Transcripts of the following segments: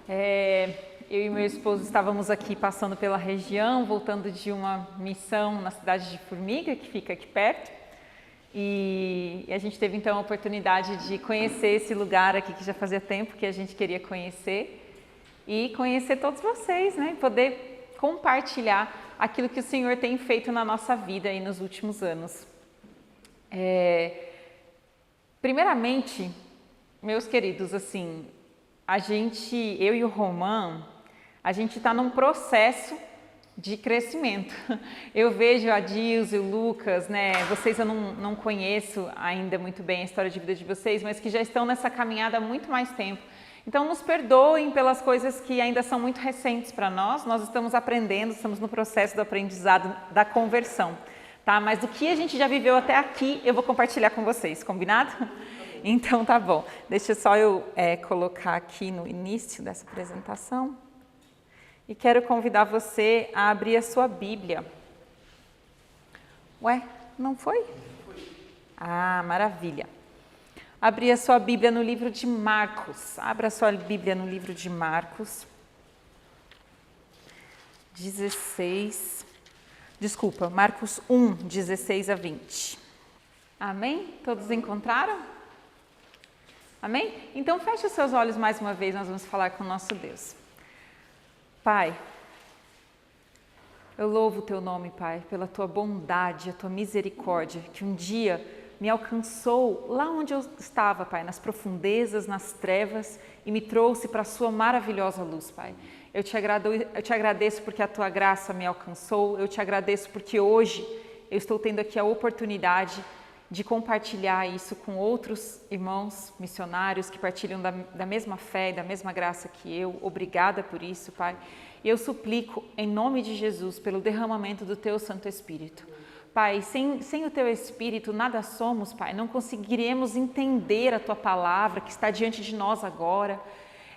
Eu e meu esposo estávamos aqui passando pela região, voltando de uma missão na cidade de Formiga, que fica aqui perto. E a gente teve então a oportunidade de conhecer esse lugar aqui que já fazia tempo que a gente queria conhecer. E conhecer todos vocês, né? Poder compartilhar aquilo que o Senhor tem feito na nossa vida aí nos últimos anos. Primeiramente, meus queridos, assim, eu e o Roman, a gente está num processo de crescimento. Eu vejo a Dilze e o Lucas, né? Vocês eu não conheço ainda muito bem a história de vida de vocês, mas que já estão nessa caminhada há muito mais tempo. Então, nos perdoem pelas coisas que ainda são muito recentes para nós. Nós estamos aprendendo, estamos no processo do aprendizado da conversão, tá? Mas do que a gente já viveu até aqui, eu vou compartilhar com vocês, combinado? Então, tá bom. Deixa só eu colocar aqui no início dessa apresentação. E quero convidar você a abrir a sua Bíblia. Ué, não foi? Ah, maravilha. Abrir a sua Bíblia no livro de Marcos. Abra a sua Bíblia no livro de Marcos. 16. Marcos 1, 16 a 20. Amém? Todos encontraram? Amém? Então feche os seus olhos mais uma vez, nós vamos falar com o nosso Deus. Pai, eu louvo o teu nome, Pai, pela tua bondade, a tua misericórdia, que um dia me alcançou lá onde eu estava, Pai, nas profundezas, nas trevas, e me trouxe para a sua maravilhosa luz, Pai. Eu te agradeço porque a tua graça me alcançou, eu te agradeço porque hoje eu estou tendo aqui a oportunidade de compartilhar isso com outros irmãos missionários que partilham da mesma fé e da mesma graça que eu. Obrigada por isso, Pai. E eu suplico, em nome de Jesus, pelo derramamento do teu Santo Espírito. Pai, sem o teu Espírito nada somos, Pai. Não conseguiremos entender a tua palavra que está diante de nós agora.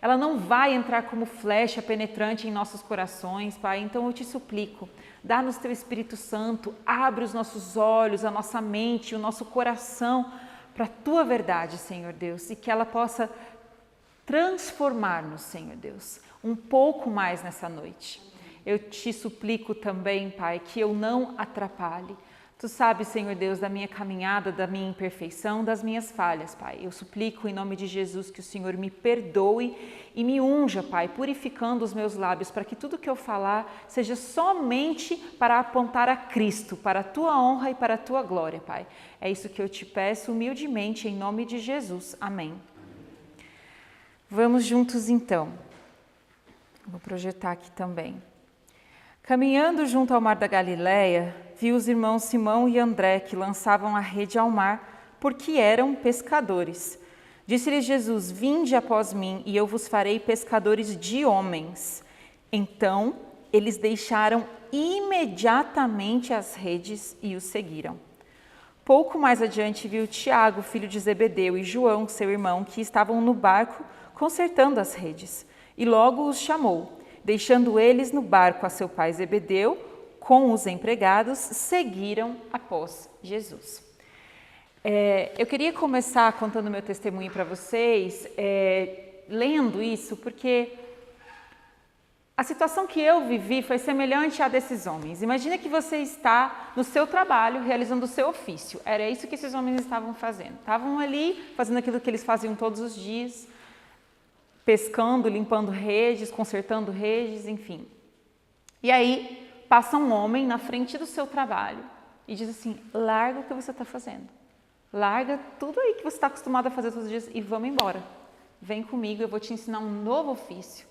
Ela não vai entrar como flecha penetrante em nossos corações, Pai. Então eu te suplico, dá-nos teu Espírito Santo, abre os nossos olhos, a nossa mente, o nosso coração para a tua verdade, Senhor Deus, e que ela possa transformar-nos, Senhor Deus, um pouco mais nessa noite. Eu te suplico também, Pai, que eu não atrapalhe. Tu sabes, Senhor Deus, da minha caminhada, da minha imperfeição, das minhas falhas, Pai. Eu suplico em nome de Jesus que o Senhor me perdoe e me unja, Pai, purificando os meus lábios, para que tudo que eu falar seja somente para apontar a Cristo, para a tua honra e para a tua glória, Pai. É isso que eu te peço humildemente em nome de Jesus. Amém. Vamos juntos então. Vou projetar aqui também. Caminhando junto ao mar da Galileia, viu os irmãos Simão e André que lançavam a rede ao mar, porque eram pescadores. Disse-lhes Jesus: vinde após mim, e eu vos farei pescadores de homens. Então, eles deixaram imediatamente as redes e os seguiram. Pouco mais adiante viu Tiago, filho de Zebedeu, e João, seu irmão, que estavam no barco consertando as redes, e logo os chamou. Deixando eles no barco a seu pai Zebedeu, com os empregados, seguiram após Jesus. Eu queria começar contando meu testemunho para vocês, lendo isso, porque a situação que eu vivi foi semelhante à desses homens. Imagina que você está no seu trabalho, realizando o seu ofício. Era isso que esses homens estavam fazendo. Estavam ali, fazendo aquilo que eles faziam todos os dias, pescando, limpando redes, consertando redes, enfim. E aí passa um homem na frente do seu trabalho e diz assim: larga o que você está fazendo, larga tudo aí que você está acostumado a fazer todos os dias e vamos embora. Vem comigo, eu vou te ensinar um novo ofício.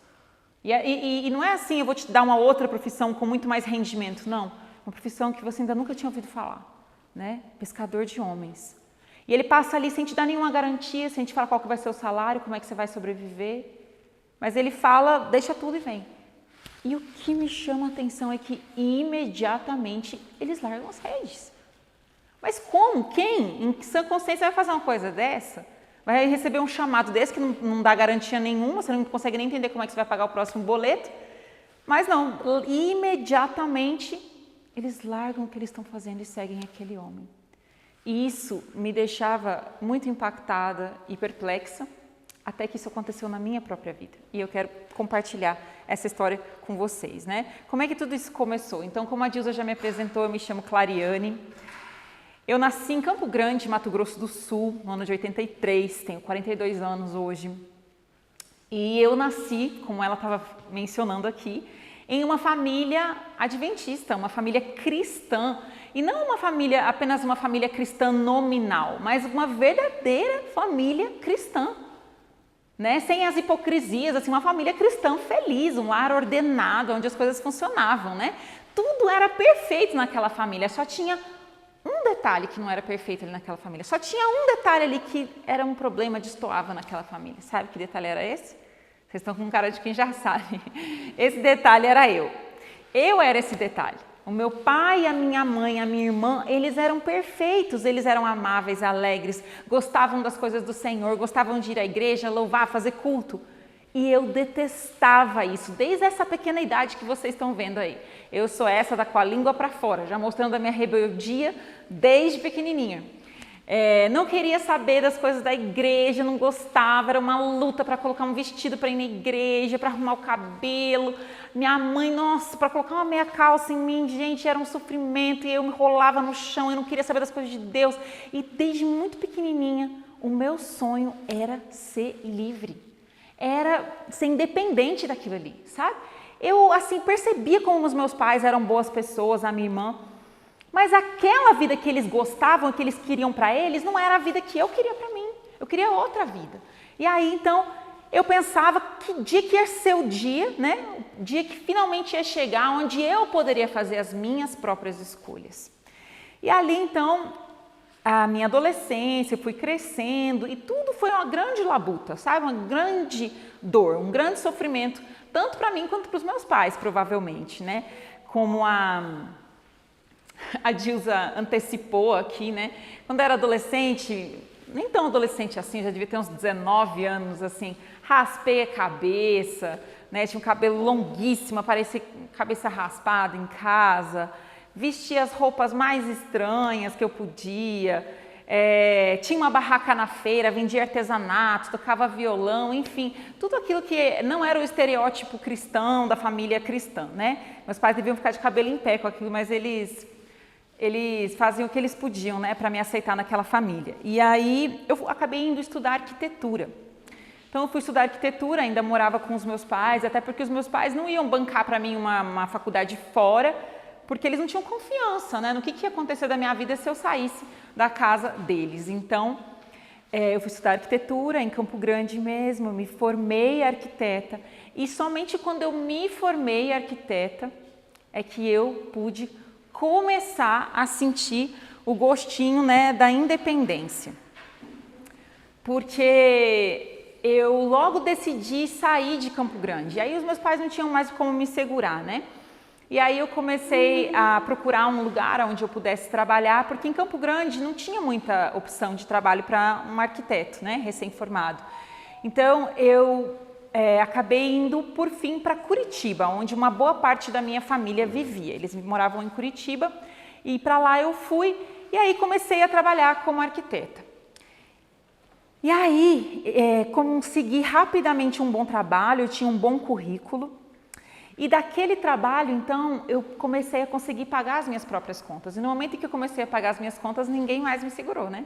E não é assim, eu vou te dar uma outra profissão com muito mais rendimento, não. Uma profissão que você ainda nunca tinha ouvido falar, né? Pescador de homens. E ele passa ali sem te dar nenhuma garantia, sem te falar qual que vai ser o salário, como é que você vai sobreviver. Mas ele fala, deixa tudo e vem. E o que me chama a atenção é que imediatamente eles largam as redes. Mas como? Quem? Em sã consciência vai fazer uma coisa dessa? Vai receber um chamado desse que não dá garantia nenhuma, você não consegue nem entender como é que você vai pagar o próximo boleto. Mas não, imediatamente eles largam o que eles estão fazendo e seguem aquele homem. E isso me deixava muito impactada e perplexa, até que isso aconteceu na minha própria vida. E eu quero compartilhar essa história com vocês, né? Como é que tudo isso começou? Então, como a Dilza já me apresentou, eu me chamo Clariane. Eu nasci em Campo Grande, Mato Grosso do Sul, no ano de 83, tenho 42 anos hoje. E eu nasci, como ela estava mencionando aqui, em uma família adventista, uma família cristã. E não uma família, apenas uma família cristã nominal, mas uma verdadeira família cristã. Né? Sem as hipocrisias, assim, uma família cristã feliz, um lar ordenado, onde as coisas funcionavam. Né? Tudo era perfeito naquela família, só tinha um detalhe que não era perfeito ali naquela família. Só tinha um detalhe ali que era um problema, destoava naquela família. Sabe que detalhe era esse? Vocês estão com cara de quem já sabe. Esse detalhe era eu. Eu era esse detalhe. O meu pai, a minha mãe, a minha irmã, eles eram perfeitos, eles eram amáveis, alegres, gostavam das coisas do Senhor, gostavam de ir à igreja, louvar, fazer culto. E eu detestava isso, desde essa pequena idade que vocês estão vendo aí. Eu sou essa com a língua para fora, já mostrando a minha rebeldia desde pequenininha. Não queria saber das coisas da igreja, não gostava, era uma luta para colocar um vestido para ir na igreja, para arrumar o cabelo. Minha mãe, nossa, para colocar uma meia calça em mim, gente, era um sofrimento e eu me rolava no chão, eu não queria saber das coisas de Deus. E desde muito pequenininha, o meu sonho era ser livre, era ser independente daquilo ali, sabe? Eu, assim, percebia como os meus pais eram boas pessoas, a minha irmã, mas aquela vida que eles gostavam, que eles queriam para eles, não era a vida que eu queria para mim. Eu queria outra vida. E aí, então, eu pensava que dia que ia ser o dia, né? O dia que finalmente ia chegar, onde eu poderia fazer as minhas próprias escolhas. E ali, então, a minha adolescência, eu fui crescendo e tudo foi uma grande labuta, sabe? Uma grande dor, um grande sofrimento, tanto para mim quanto para os meus pais, provavelmente, né? Como a Dilza antecipou aqui, né? Quando eu era adolescente, nem tão adolescente assim, já devia ter uns 19 anos, assim, raspei a cabeça, né? Tinha um cabelo longuíssimo, parecia cabeça raspada em casa, vestia as roupas mais estranhas que eu podia, tinha uma barraca na feira, vendia artesanato, tocava violão, enfim, tudo aquilo que não era o estereótipo cristão, da família cristã, né? Meus pais deviam ficar de cabelo em pé com aquilo, mas eles faziam o que eles podiam, né, para me aceitar naquela família. E aí eu acabei indo estudar arquitetura. Então eu fui estudar arquitetura, ainda morava com os meus pais, até porque os meus pais não iam bancar para mim uma faculdade fora, porque eles não tinham confiança, né, no que ia acontecer da minha vida se eu saísse da casa deles. Então eu fui estudar arquitetura em Campo Grande mesmo, me formei arquiteta e somente quando eu me formei arquiteta é que eu pude começar a sentir o gostinho, né, da independência. Porque eu logo decidi sair de Campo Grande. E aí os meus pais não tinham mais como me segurar, né? E aí eu comecei a procurar um lugar onde eu pudesse trabalhar, porque em Campo Grande não tinha muita opção de trabalho para um arquiteto, né, recém-formado. Então eu acabei indo, por fim, para Curitiba, onde uma boa parte da minha família vivia. Eles moravam em Curitiba e para lá eu fui e aí comecei a trabalhar como arquiteta. E aí consegui rapidamente um bom trabalho, eu tinha um bom currículo e daquele trabalho, então, eu comecei a conseguir pagar as minhas próprias contas. E no momento em que eu comecei a pagar as minhas contas, ninguém mais me segurou, né?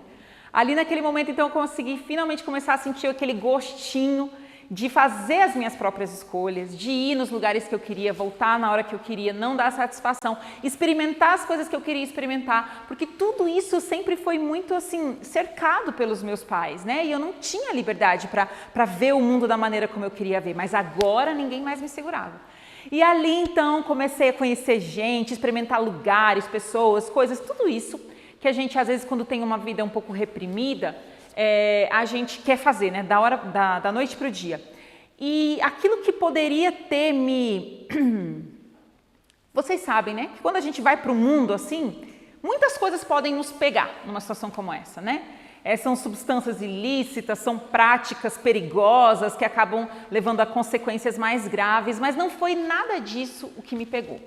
Ali naquele momento, então, eu consegui finalmente começar a sentir aquele gostinho de fazer as minhas próprias escolhas, de ir nos lugares que eu queria, voltar na hora que eu queria, não dar satisfação, experimentar as coisas que eu queria experimentar, porque tudo isso sempre foi muito assim, cercado pelos meus pais, né? E eu não tinha liberdade para ver o mundo da maneira como eu queria ver, mas agora ninguém mais me segurava. E ali então comecei a conhecer gente, experimentar lugares, pessoas, coisas, tudo isso que a gente às vezes quando tem uma vida um pouco reprimida, a gente quer fazer, né? Da noite para o dia. E aquilo que poderia ter me... Vocês sabem, né? Que quando a gente vai para o mundo assim, muitas coisas podem nos pegar numa situação como essa, né? São substâncias ilícitas, são práticas perigosas que acabam levando a consequências mais graves, mas não foi nada disso o que me pegou.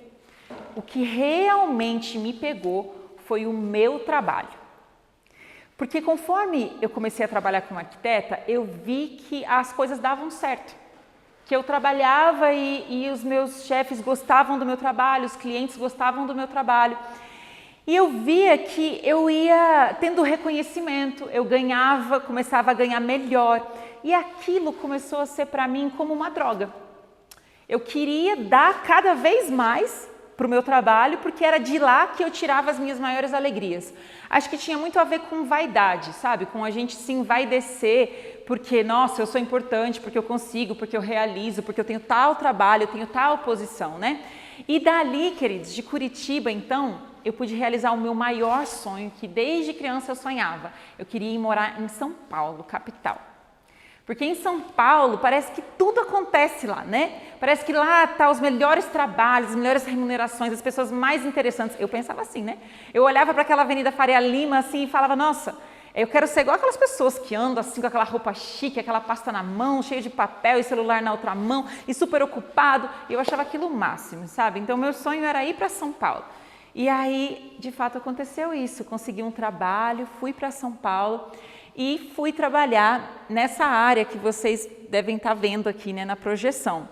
O que realmente me pegou foi o meu trabalho. Porque conforme eu comecei a trabalhar como arquiteta, eu vi que as coisas davam certo. Que eu trabalhava e os meus chefes gostavam do meu trabalho, os clientes gostavam do meu trabalho. E eu via que eu ia tendo reconhecimento, eu ganhava, começava a ganhar melhor. E aquilo começou a ser para mim como uma droga. Eu queria dar cada vez mais para o meu trabalho, porque era de lá que eu tirava as minhas maiores alegrias. Acho que tinha muito a ver com vaidade, sabe? Com a gente se envaidecer, porque, nossa, eu sou importante, porque eu consigo, porque eu realizo, porque eu tenho tal trabalho, eu tenho tal posição, né? E dali, queridos, de Curitiba, então, eu pude realizar o meu maior sonho, que desde criança eu sonhava. Eu queria ir morar em São Paulo, capital. Porque em São Paulo parece que tudo acontece lá, né? Parece que lá tá os melhores trabalhos, as melhores remunerações, as pessoas mais interessantes. Eu pensava assim, né? Eu olhava para aquela Avenida Faria Lima assim e falava, nossa, eu quero ser igual aquelas pessoas que andam assim com aquela roupa chique, aquela pasta na mão, cheio de papel e celular na outra mão e super ocupado. E eu achava aquilo o máximo, sabe? Então meu sonho era ir para São Paulo. E aí, de fato, aconteceu isso. Consegui um trabalho, fui para São Paulo e fui trabalhar nessa área que vocês devem estar vendo aqui, né, na projeção,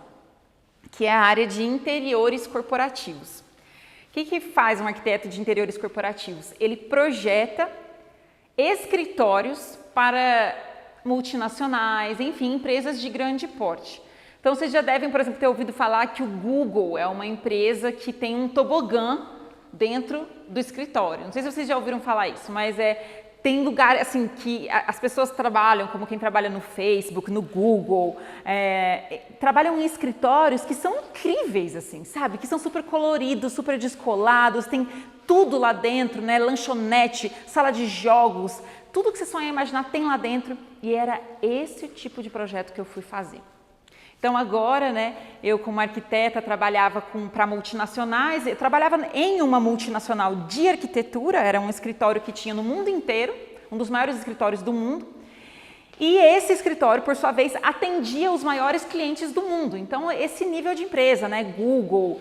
que é a área de interiores corporativos. O que faz um arquiteto de interiores corporativos? Ele projeta escritórios para multinacionais, enfim, empresas de grande porte. Então, vocês já devem, por exemplo, ter ouvido falar que o Google é uma empresa que tem um tobogã dentro do escritório. Não sei se vocês já ouviram falar isso, mas tem lugar assim que as pessoas trabalham, como quem trabalha no Facebook, no Google, trabalham em escritórios que são incríveis, assim, sabe? Que são super coloridos, super descolados, tem tudo lá dentro, né? Lanchonete, sala de jogos, tudo que você sonha imaginar tem lá dentro. E era esse tipo de projeto que eu fui fazer. Então agora, né, eu como arquiteta trabalhava para multinacionais, eu trabalhava em uma multinacional de arquitetura, era um escritório que tinha no mundo inteiro, um dos maiores escritórios do mundo, e esse escritório, por sua vez, atendia os maiores clientes do mundo. Então esse nível de empresa, né, Google,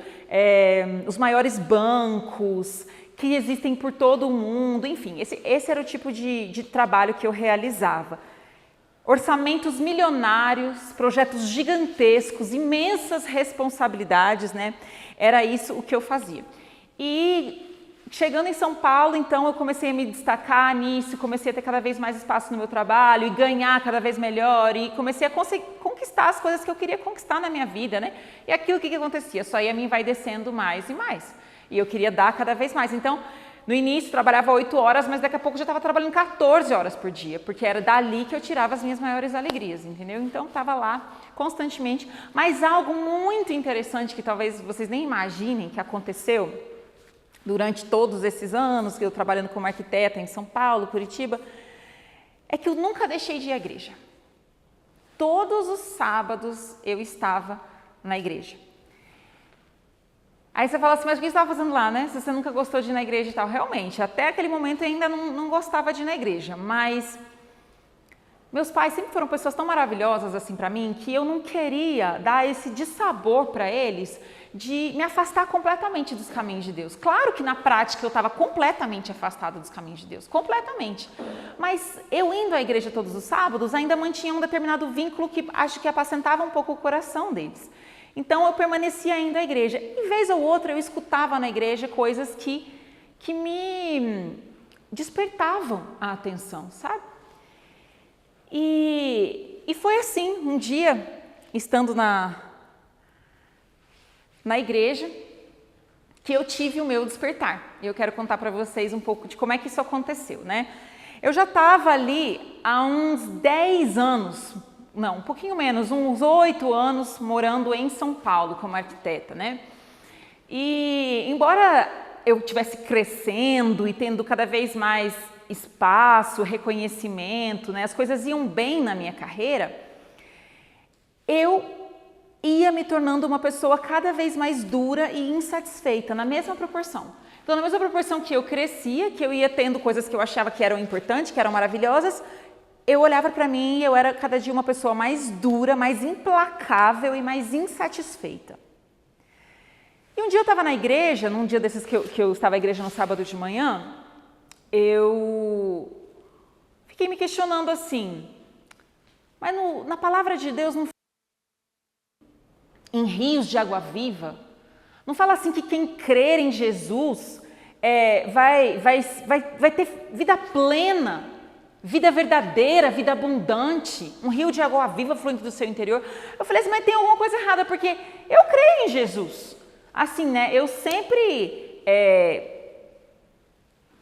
os maiores bancos que existem por todo o mundo, enfim, esse era o tipo de trabalho que eu realizava. Orçamentos milionários, projetos gigantescos, imensas responsabilidades, né? Era isso o que eu fazia. E chegando em São Paulo, então, eu comecei a me destacar nisso, comecei a ter cada vez mais espaço no meu trabalho e ganhar cada vez melhor e comecei a conquistar as coisas que eu queria conquistar na minha vida, né? E aquilo que acontecia? Só ia me envaidecendo mais e mais. E eu queria dar cada vez mais. Então, no início trabalhava 8 horas, mas daqui a pouco já estava trabalhando 14 horas por dia, porque era dali que eu tirava as minhas maiores alegrias, entendeu? Então estava lá constantemente. Mas algo muito interessante que talvez vocês nem imaginem que aconteceu durante todos esses anos que eu trabalhando como arquiteta em São Paulo, Curitiba, é que eu nunca deixei de ir à igreja. Todos os sábados eu estava na igreja. Aí você fala assim, mas o que você estava fazendo lá, né? Se você nunca gostou de ir na igreja e tal. Realmente, até aquele momento eu ainda não gostava de ir na igreja, mas meus pais sempre foram pessoas tão maravilhosas assim para mim, que eu não queria dar esse dissabor para eles de me afastar completamente dos caminhos de Deus. Claro que na prática eu estava completamente afastada dos caminhos de Deus, completamente. Mas eu indo à igreja todos os sábados ainda mantinha um determinado vínculo que acho que apacentava um pouco o coração deles. Então eu permanecia indo à igreja. E vez ou outra eu escutava na igreja coisas que me despertavam a atenção, sabe? E foi assim, um dia, estando na igreja, que eu tive o meu despertar. E eu quero contar para vocês um pouco de como é que isso aconteceu, né? Eu já estava ali há uns 10 anos, não, um pouquinho menos, uns 8 anos morando em São Paulo como arquiteta, né? E embora eu estivesse crescendo e tendo cada vez mais espaço, reconhecimento, né? As coisas iam bem na minha carreira, eu ia me tornando uma pessoa cada vez mais dura e insatisfeita, na mesma proporção. Então, na mesma proporção que eu crescia, que eu ia tendo coisas que eu achava que eram importantes, que eram maravilhosas, eu olhava para mim e eu era cada dia uma pessoa mais dura, mais implacável e mais insatisfeita. E um dia eu estava na igreja, num dia desses que eu estava na igreja no sábado de manhã, eu Fiquei me questionando assim, mas na palavra de Deus não em rios de água viva, não fala assim que quem crer em Jesus vai ter vida plena, vida verdadeira, vida abundante, um rio de água viva fluindo do seu interior. Eu falei assim, mas tem alguma coisa errada, porque eu creio em Jesus. Assim, né, eu sempre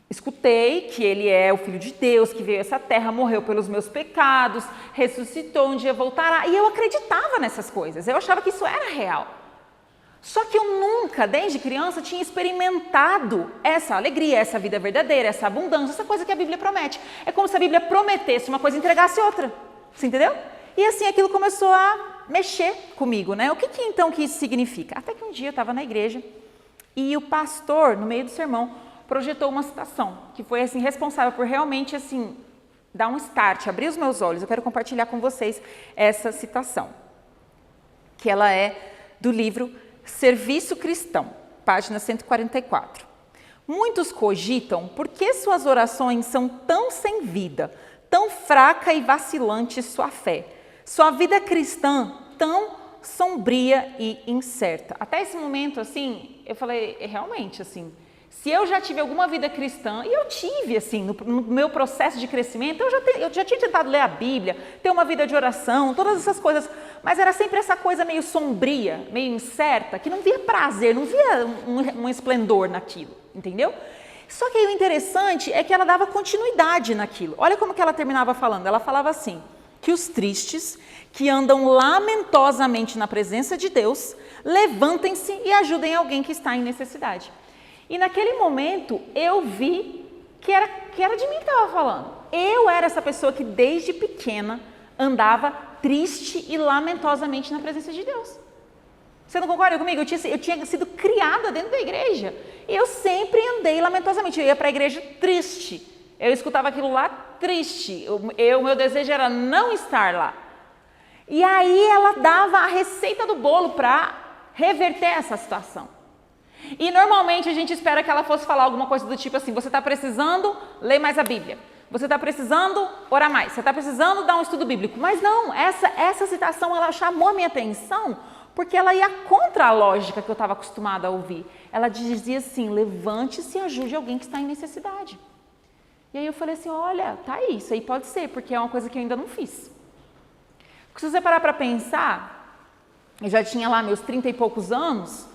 escutei que ele é o Filho de Deus, que veio a essa terra, morreu pelos meus pecados, ressuscitou, um dia voltará. E eu acreditava nessas coisas, eu achava que isso era real. Só que eu nunca, desde criança, tinha experimentado essa alegria, essa vida verdadeira, essa abundância, essa coisa que a Bíblia promete. É como se a Bíblia prometesse uma coisa e entregasse outra. Você entendeu? E assim aquilo começou a mexer comigo, né? O que então que isso significa? Até que um dia eu estava na igreja e o pastor, no meio do sermão, projetou uma citação que foi assim responsável por realmente assim dar um start, abrir os meus olhos. Eu quero compartilhar com vocês essa citação, que ela é do livro Serviço Cristão, página 144. Muitos cogitam por que suas orações são tão sem vida, tão fraca e vacilante sua fé, sua vida cristã tão sombria e incerta. Até esse momento, assim, eu falei, realmente, assim, se eu já tive alguma vida cristã, e eu tive, assim, no meu processo de crescimento, eu já tinha tentado ler a Bíblia, ter uma vida de oração, todas essas coisas, mas era sempre essa coisa meio sombria, meio incerta, que não via prazer, não via um esplendor naquilo, entendeu? Só que aí o interessante é que ela dava continuidade naquilo. Olha como que ela terminava falando. Ela falava assim, que os tristes, que andam lamentosamente na presença de Deus, levantem-se e ajudem alguém que está em necessidade. E naquele momento eu vi que era de mim que estava falando. Eu era essa pessoa que desde pequena andava triste e lamentosamente na presença de Deus. Você não concorda comigo? Eu tinha sido criada dentro da igreja. E eu sempre andei lamentosamente. Eu ia para a igreja triste. Eu escutava aquilo lá triste. O meu desejo era não estar lá. E aí ela dava a receita do bolo para reverter essa situação. E normalmente a gente espera que ela fosse falar alguma coisa do tipo assim, você está precisando ler mais a Bíblia, você está precisando orar mais, você está precisando dar um estudo bíblico. Mas não, essa citação ela chamou a minha atenção porque ela ia contra a lógica que eu estava acostumada a ouvir. Ela dizia assim, levante-se e ajude alguém que está em necessidade. E aí eu falei assim, olha, tá aí, isso aí pode ser, porque é uma coisa que eu ainda não fiz. Porque se você parar para pensar, eu já tinha lá meus 30 e poucos anos,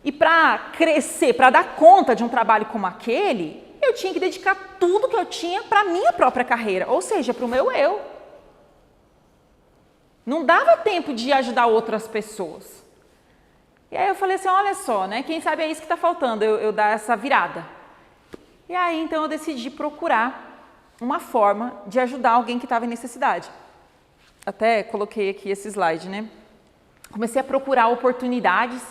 e para crescer, para dar conta de um trabalho como aquele, eu tinha que dedicar tudo que eu tinha para a minha própria carreira, ou seja, para o meu eu. Não dava tempo de ajudar outras pessoas. E aí eu falei assim, olha só, né? Quem sabe é isso que está faltando, eu dar essa virada. E aí então eu decidi procurar uma forma de ajudar alguém que estava em necessidade. Até coloquei aqui esse slide, né? Comecei a procurar oportunidades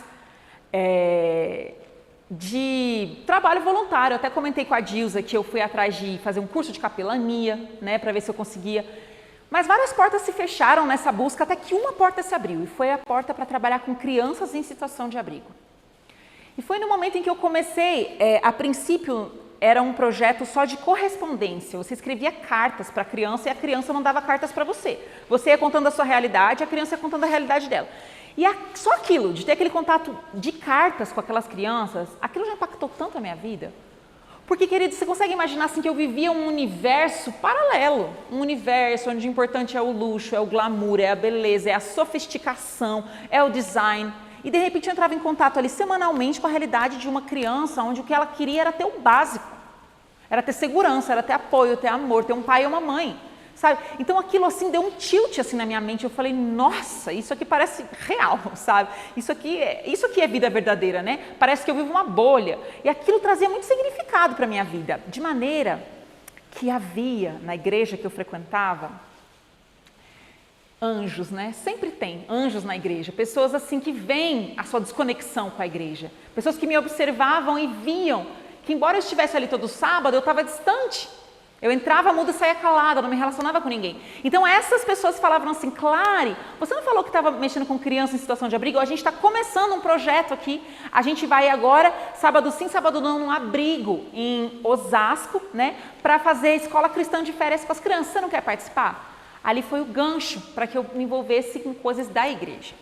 de trabalho voluntário. Eu até comentei com a Dilza que eu fui atrás de fazer um curso de capelania, né, para ver se eu conseguia. Mas várias portas se fecharam nessa busca, até que uma porta se abriu, e foi a porta para trabalhar com crianças em situação de abrigo. E foi no momento em que eu comecei, a princípio era um projeto só de correspondência, você escrevia cartas para a criança e a criança mandava cartas para você. Você ia contando a sua realidade, a criança ia contando a realidade dela. E só aquilo, de ter aquele contato de cartas com aquelas crianças, aquilo já impactou tanto a minha vida. Porque, querido, você consegue imaginar assim que eu vivia um universo paralelo, um universo onde o importante é o luxo, é o glamour, é a beleza, é a sofisticação, é o design. E de repente eu entrava em contato ali semanalmente com a realidade de uma criança, onde o que ela queria era ter o básico. Era ter segurança, era ter apoio, ter amor, ter um pai e uma mãe. Sabe? Então aquilo assim deu um tilt assim na minha mente, eu falei, nossa, isso aqui parece real, sabe? Isso aqui é vida verdadeira, né? Parece que eu vivo uma bolha. E aquilo trazia muito significado para a minha vida, de maneira que havia na igreja que eu frequentava anjos, né? Sempre tem anjos na igreja, pessoas assim que veem a sua desconexão com a igreja, pessoas que me observavam e viam que embora eu estivesse ali todo sábado, eu estava distante. Eu entrava muda e saía calada, não me relacionava com ninguém. Então essas pessoas falavam assim, Clary, você não falou que estava mexendo com criança em situação de abrigo? A gente está começando um projeto aqui, a gente vai agora, sábado sim, sábado não, num abrigo em Osasco, né, para fazer escola cristã de férias com as crianças. Você não quer participar? Ali foi o gancho para que eu me envolvesse com coisas da igreja.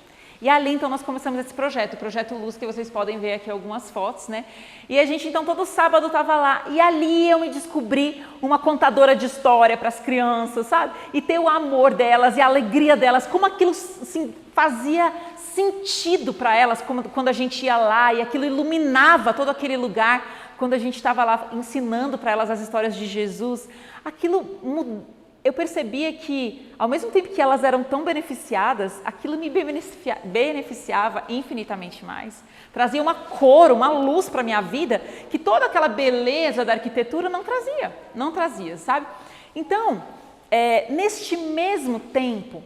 E ali, então, nós começamos esse projeto, o Projeto Luz, que vocês podem ver aqui algumas fotos, né? E a gente, então, todo sábado estava lá. E ali eu me descobri uma contadora de história para as crianças, sabe? E ter o amor delas e a alegria delas, como aquilo assim, fazia sentido para elas quando a gente ia lá e aquilo iluminava todo aquele lugar, quando a gente estava lá ensinando para elas as histórias de Jesus. Aquilo mudou. Eu percebia que, ao mesmo tempo que elas eram tão beneficiadas, aquilo me beneficiava infinitamente mais. Trazia uma cor, uma luz para a minha vida, que toda aquela beleza da arquitetura não trazia, sabe? Então, neste mesmo tempo,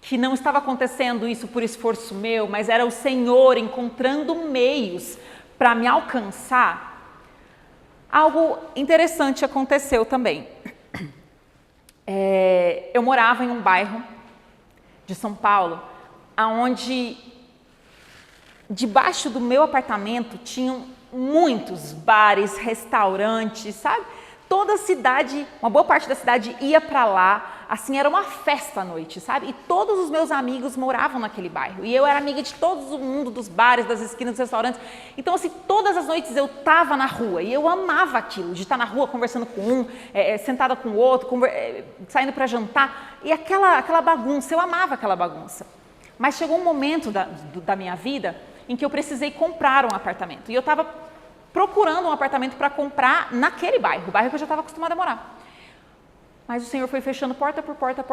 que não estava acontecendo isso por esforço meu, mas era o Senhor encontrando meios para me alcançar, algo interessante aconteceu também. Eu morava em um bairro de São Paulo, onde debaixo do meu apartamento tinham muitos bares, restaurantes, sabe? Toda a cidade, uma boa parte da cidade ia para lá, assim, era uma festa à noite, sabe? E todos os meus amigos moravam naquele bairro. E eu era amiga de todo mundo, dos bares, das esquinas, dos restaurantes. Então, assim, todas as noites eu estava na rua e eu amava aquilo, de estar na rua conversando com um, sentada com o outro, saindo para jantar. E aquela bagunça, eu amava aquela bagunça. Mas chegou um momento da minha vida em que eu precisei comprar um apartamento. E eu estava procurando um apartamento para comprar naquele bairro, o bairro que eu já estava acostumada a morar. Mas o Senhor foi fechando porta por porta,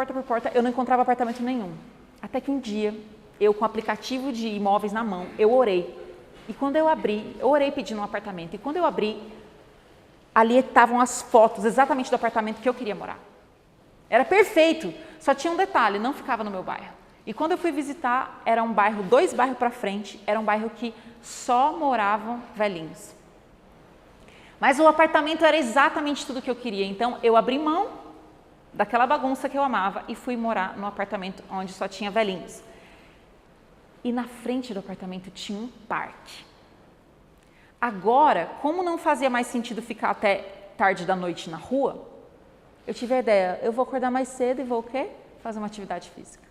eu não encontrava apartamento nenhum. Até que um dia, eu com o aplicativo de imóveis na mão, eu orei. E quando eu abri, eu orei pedindo um apartamento. E quando eu abri, ali estavam as fotos exatamente do apartamento que eu queria morar. Era perfeito, só tinha um detalhe, não ficava no meu bairro. E quando eu fui visitar, era um bairro, 2 bairros para frente, era um bairro que só moravam velhinhos. Mas o apartamento era exatamente tudo que eu queria, então eu abri mão daquela bagunça que eu amava e fui morar no apartamento onde só tinha velhinhos. E na frente do apartamento tinha um parque. Agora, como não fazia mais sentido ficar até tarde da noite na rua, eu tive a ideia, eu vou acordar mais cedo e vou o quê? Fazer uma atividade física.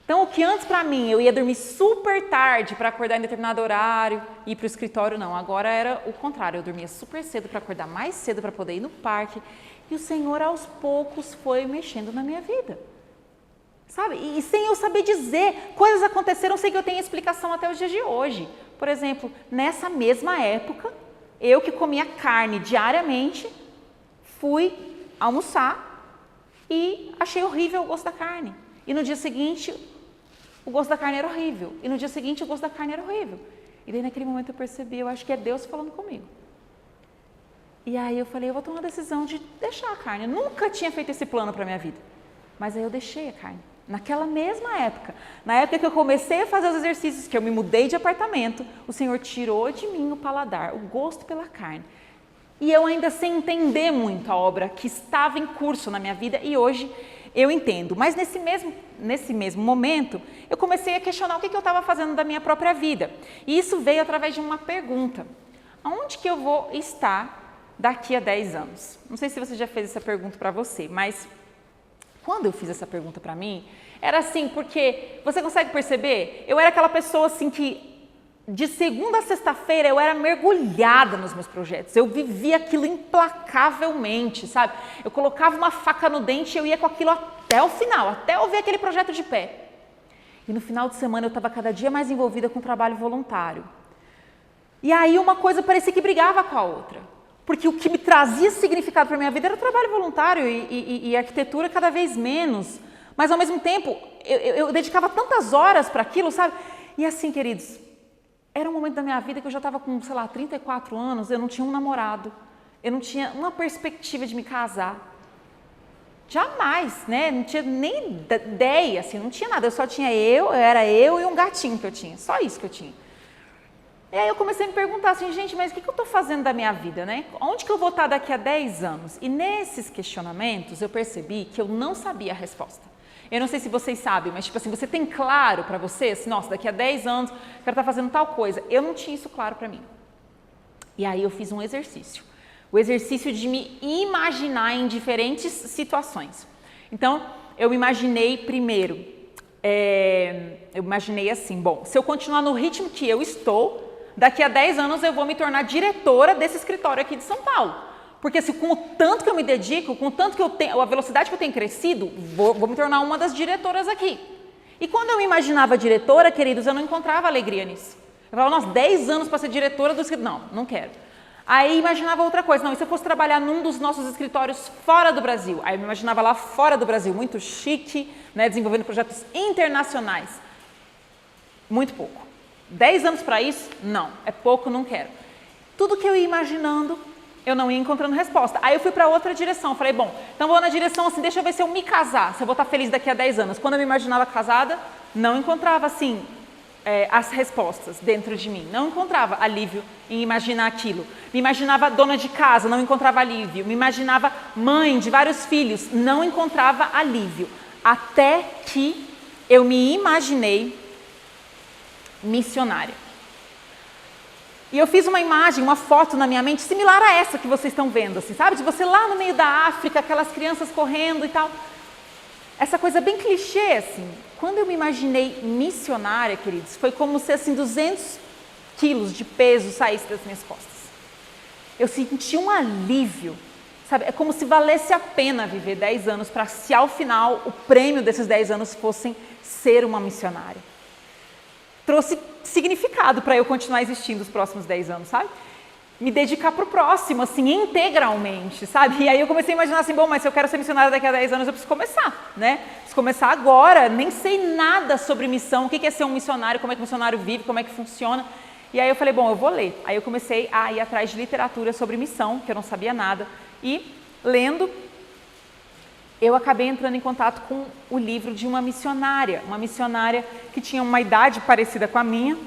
Então, o que antes para mim, eu ia dormir super tarde para acordar em determinado horário e ir para o escritório, não. Agora era o contrário, eu dormia super cedo para acordar mais cedo para poder ir no parque. E o Senhor, aos poucos, foi mexendo na minha vida. Sabe? E sem eu saber dizer, coisas aconteceram sem que eu tenha explicação até os dias de hoje. Por exemplo, nessa mesma época, eu que comia carne diariamente, fui almoçar e achei horrível o gosto da carne. E no dia seguinte, o gosto da carne era horrível. E no dia seguinte, o gosto da carne era horrível. E daí, naquele momento, eu percebi, eu acho que é Deus falando comigo. E aí eu falei, eu vou tomar a decisão de deixar a carne. Eu nunca tinha feito esse plano para a minha vida. Mas aí eu deixei a carne. Naquela mesma época, na época que eu comecei a fazer os exercícios, que eu me mudei de apartamento, o Senhor tirou de mim o paladar, o gosto pela carne. E eu ainda sem entender muito a obra que estava em curso na minha vida e hoje eu entendo. Mas nesse mesmo momento, eu comecei a questionar o que eu estava fazendo da minha própria vida. E isso veio através de uma pergunta. Aonde que eu vou estar daqui a 10 anos? Não sei se você já fez essa pergunta para você, mas quando eu fiz essa pergunta para mim, era assim, porque você consegue perceber? Eu era aquela pessoa assim que de segunda a sexta-feira eu era mergulhada nos meus projetos, eu vivia aquilo implacavelmente, sabe? Eu colocava uma faca no dente e eu ia com aquilo até o final, até eu ver aquele projeto de pé. E no final de semana eu estava cada dia mais envolvida com o trabalho voluntário. E aí uma coisa parecia que brigava com a outra, porque o que me trazia significado para a minha vida era o trabalho voluntário e a arquitetura cada vez menos. Mas ao mesmo tempo eu dedicava tantas horas para aquilo, sabe? E assim, queridos, era um momento da minha vida que eu já estava com, 34 anos, eu não tinha um namorado, eu não tinha uma perspectiva de me casar. Jamais, né? Não tinha nem ideia, assim, não tinha nada. Eu só tinha eu era eu e um gatinho que eu tinha, só isso que eu tinha. E aí eu comecei a me perguntar assim, gente, mas o que eu estou fazendo da minha vida, né? Onde que eu vou estar daqui a 10 anos? E nesses questionamentos eu percebi que eu não sabia a resposta. Eu não sei se vocês sabem, mas tipo assim, você tem claro para você, assim, nossa, daqui a 10 anos eu quero estar fazendo tal coisa. Eu não tinha isso claro para mim. E aí eu fiz um exercício. O exercício de me imaginar em diferentes situações. Então, eu imaginei primeiro, eu imaginei assim, bom, se eu continuar no ritmo que eu estou, daqui a 10 anos eu vou me tornar diretora desse escritório aqui de São Paulo. Porque assim, com o tanto que eu me dedico, com o tanto que eu tenho, a velocidade que eu tenho crescido, vou me tornar uma das diretoras aqui. E quando eu me imaginava diretora, queridos, eu não encontrava alegria nisso. Eu falava, nossa, 10 anos para ser diretora do escritório. Não quero. Aí imaginava outra coisa, não, e se eu fosse trabalhar num dos nossos escritórios fora do Brasil? Aí eu me imaginava lá fora do Brasil, muito chique, né, desenvolvendo projetos internacionais. Muito pouco. 10 anos para isso? Não, é pouco, não quero. Tudo que eu ia imaginando, eu não ia encontrando resposta. Aí eu fui para outra direção, falei, bom, então vou na direção assim, deixa eu ver se eu me casar, se eu vou estar feliz daqui a 10 anos. Quando eu me imaginava casada, não encontrava assim as respostas dentro de mim, não encontrava alívio em imaginar aquilo. Me imaginava dona de casa, não encontrava alívio. Me imaginava mãe de vários filhos, não encontrava alívio. Até que eu me imaginei missionária. E eu fiz uma imagem, uma foto na minha mente similar a essa que vocês estão vendo, assim, sabe? De você lá no meio da África, aquelas crianças correndo e tal. Essa coisa bem clichê, assim. Quando eu me imaginei missionária, queridos, foi como se, assim, 200 quilos de peso saísse das minhas costas. Eu senti um alívio, sabe? É como se valesse a pena viver 10 anos para, se ao final, o prêmio desses 10 anos fossem ser uma missionária. Trouxe significado para eu continuar existindo os próximos 10 anos, sabe? Me dedicar para o próximo, assim, integralmente, sabe? E aí eu comecei a imaginar assim, bom, mas se eu quero ser missionária daqui a 10 anos, eu preciso começar, né? Preciso começar agora, nem sei nada sobre missão, o que é ser um missionário, como é que o missionário vive, como é que funciona. E aí eu falei, bom, eu vou ler. Aí eu comecei a ir atrás de literatura sobre missão, que eu não sabia nada. E, lendo, eu acabei entrando em contato com o livro de uma missionária que tinha uma idade parecida com a minha.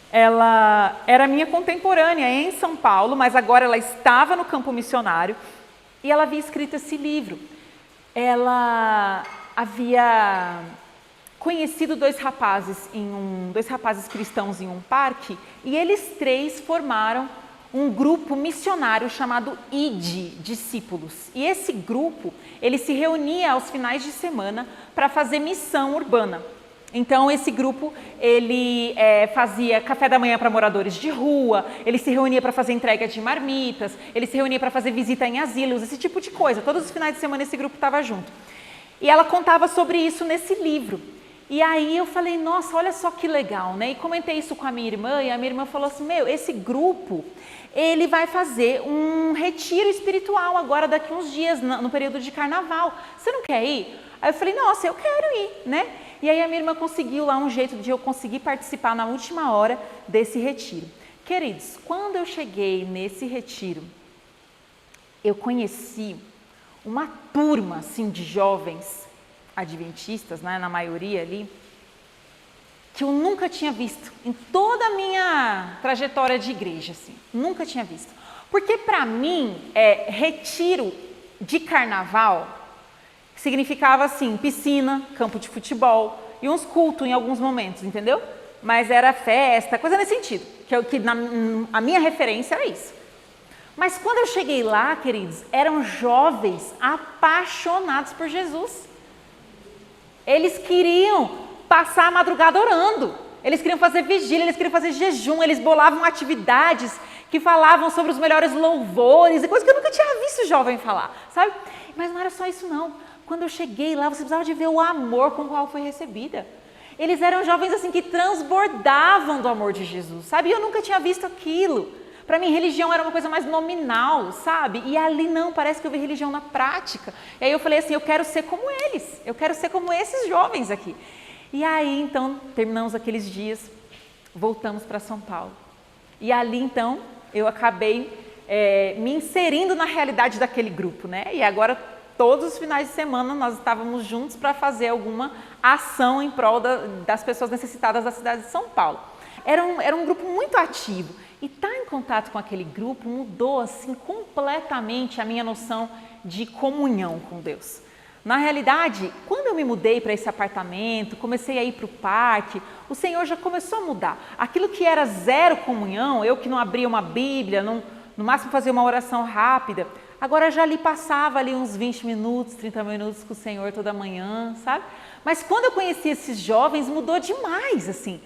Ela era minha contemporânea em São Paulo, mas agora ela estava no campo missionário e ela havia escrito esse livro. Ela havia conhecido dois rapazes cristãos em um parque e eles três formaram um grupo missionário chamado ID, Discípulos. E esse grupo, ele se reunia aos finais de semana para fazer missão urbana. Então, esse grupo, ele fazia café da manhã para moradores de rua, ele se reunia para fazer entrega de marmitas, ele se reunia para fazer visita em asilos, esse tipo de coisa. Todos os finais de semana esse grupo estava junto. E ela contava sobre isso nesse livro. E aí eu falei, nossa, olha só que legal, né? E comentei isso com a minha irmã, e a minha irmã falou assim, esse grupo, ele vai fazer um retiro espiritual agora daqui uns dias, no período de carnaval. Você não quer ir? Aí eu falei, nossa, eu quero ir, né? E aí a minha irmã conseguiu lá um jeito de eu conseguir participar na última hora desse retiro. Queridos, quando eu cheguei nesse retiro, eu conheci uma turma assim, de jovens adventistas, né, na maioria ali, que eu nunca tinha visto em toda a minha trajetória de igreja, assim, nunca tinha visto. Porque para mim, retiro de carnaval significava assim, piscina, campo de futebol e uns cultos em alguns momentos, entendeu? Mas era festa, coisa nesse sentido, a minha referência era isso. Mas quando eu cheguei lá, queridos, eram jovens apaixonados por Jesus. Eles queriam passar a madrugada orando, eles queriam fazer vigília, eles queriam fazer jejum, eles bolavam atividades que falavam sobre os melhores louvores, e coisa que eu nunca tinha visto jovem falar, sabe? Mas não era só isso não. Quando eu cheguei lá, você precisava de ver o amor com o qual foi recebida. Eles eram jovens assim que transbordavam do amor de Jesus, sabe? E eu nunca tinha visto aquilo. Para mim, religião era uma coisa mais nominal, sabe? E ali não, parece que eu vi religião na prática. E aí eu falei assim, eu quero ser como eles, eu quero ser como esses jovens aqui. E aí, então, terminamos aqueles dias, voltamos para São Paulo. E ali, então, eu acabei me inserindo na realidade daquele grupo, né? E agora todos os finais de semana nós estávamos juntos para fazer alguma ação em prol das pessoas necessitadas da cidade de São Paulo. Era um grupo muito ativo. E estar em contato com aquele grupo mudou assim completamente a minha noção de comunhão com Deus. Na realidade, quando eu me mudei para esse apartamento, comecei a ir para o parque, o Senhor já começou a mudar. Aquilo que era zero comunhão, eu que não abria uma Bíblia, no máximo fazia uma oração rápida, agora já passava ali uns 20 minutos, 30 minutos com o Senhor toda manhã, sabe? Mas quando eu conheci esses jovens, mudou demais, assim.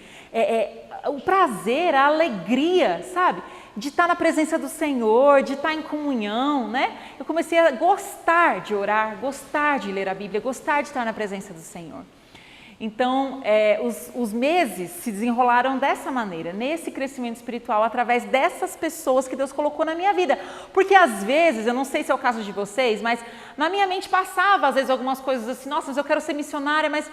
O prazer, a alegria, sabe? De estar na presença do Senhor, de estar em comunhão, né? Eu comecei a gostar de orar, gostar de ler a Bíblia, gostar de estar na presença do Senhor. Então, os meses se desenrolaram dessa maneira, nesse crescimento espiritual, através dessas pessoas que Deus colocou na minha vida. Porque às vezes, eu não sei se é o caso de vocês, mas na minha mente passava às vezes algumas coisas assim, nossa, mas eu quero ser missionária, mas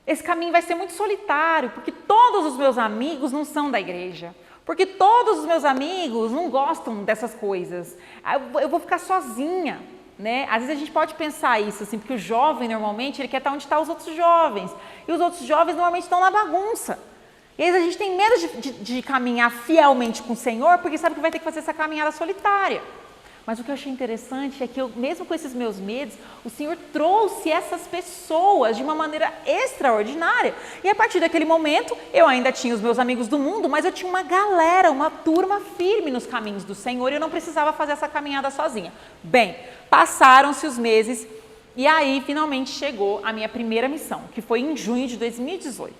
esse caminho vai ser muito solitário, porque todos os meus amigos não são da igreja. Porque todos os meus amigos não gostam dessas coisas. Eu vou ficar sozinha, né? Às vezes a gente pode pensar isso, assim, porque o jovem normalmente ele quer estar onde estão os outros jovens. E os outros jovens normalmente estão na bagunça. E às vezes a gente tem medo de caminhar fielmente com o Senhor, porque sabe que vai ter que fazer essa caminhada solitária. Mas o que eu achei interessante é que mesmo com esses meus medos, o Senhor trouxe essas pessoas de uma maneira extraordinária. E a partir daquele momento, eu ainda tinha os meus amigos do mundo, mas eu tinha uma galera, uma turma firme nos caminhos do Senhor e eu não precisava fazer essa caminhada sozinha. Bem, passaram-se os meses e aí finalmente chegou a minha primeira missão, que foi em junho de 2018.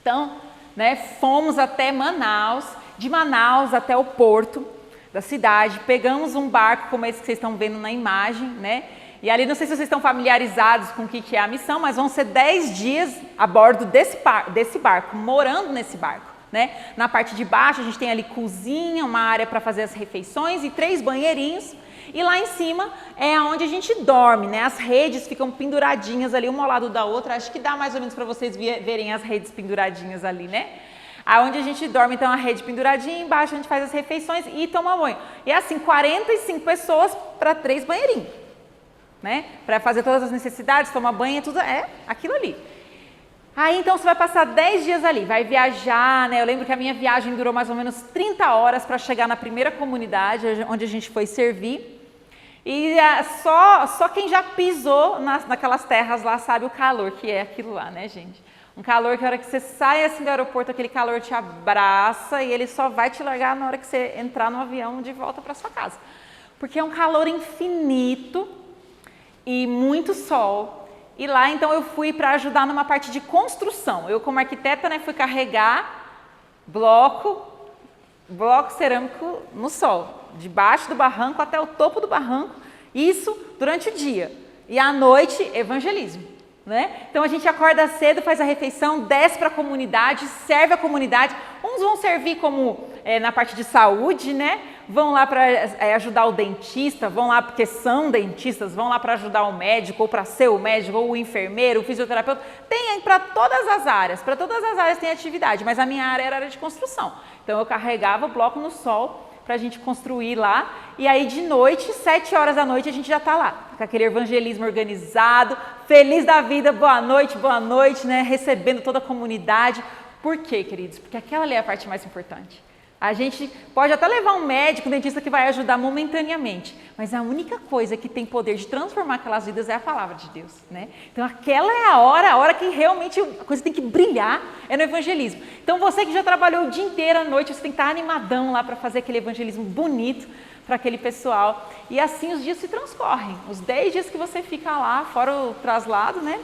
Então, né, fomos até Manaus, de Manaus até o porto da cidade, pegamos um barco como esse que vocês estão vendo na imagem, né? E ali, não sei se vocês estão familiarizados com o que é a missão, mas vão ser 10 dias a bordo desse barco, morando nesse barco, né? Na parte de baixo a gente tem ali cozinha, uma área para fazer as refeições e 3 banheirinhos. E lá em cima é onde a gente dorme, né? As redes ficam penduradinhas ali, uma ao lado da outra. Acho que dá mais ou menos para vocês verem as redes penduradinhas ali, né? Aonde a gente dorme, então, a rede penduradinha, embaixo a gente faz as refeições e toma banho. E assim, 45 pessoas para 3 banheirinhos, né? Para fazer todas as necessidades, tomar banho, tudo é aquilo ali. Aí, então, você vai passar 10 dias ali, vai viajar, né? Eu lembro que a minha viagem durou mais ou menos 30 horas para chegar na primeira comunidade, onde a gente foi servir. E só quem já pisou naquelas terras lá sabe o calor que é aquilo lá, né, gente? Um calor que a hora que você sai assim do aeroporto, aquele calor te abraça e ele só vai te largar na hora que você entrar no avião de volta para sua casa. Porque é um calor infinito e muito sol. E lá, então, eu fui para ajudar numa parte de construção. Eu, como arquiteta, né, fui carregar bloco cerâmico no sol, debaixo do barranco até o topo do barranco, isso durante o dia. E à noite, evangelismo. Né? Então a gente acorda cedo, faz a refeição, desce para a comunidade, serve a comunidade. Uns vão servir como na parte de saúde, né? Vão lá para ajudar o dentista, vão lá porque são dentistas, vão lá para ajudar o médico, ou para ser o médico, ou o enfermeiro, o fisioterapeuta. Tem para todas as áreas tem atividade, mas a minha área era a área de construção. Então eu carregava o bloco no sol para a gente construir lá, e aí de noite, 7 horas da noite, a gente já está lá, com aquele evangelismo organizado, feliz da vida, boa noite, né, recebendo toda a comunidade. Por quê, queridos? Porque aquela ali é a parte mais importante. A gente pode até levar um médico, um dentista que vai ajudar momentaneamente, mas a única coisa que tem poder de transformar aquelas vidas é a palavra de Deus, né? Então aquela é a hora que realmente a coisa tem que brilhar, é no evangelismo. Então você que já trabalhou o dia inteiro à noite, você tem que estar animadão lá para fazer aquele evangelismo bonito para aquele pessoal. E assim os dias se transcorrem, os 10 dias que você fica lá, fora o traslado, né?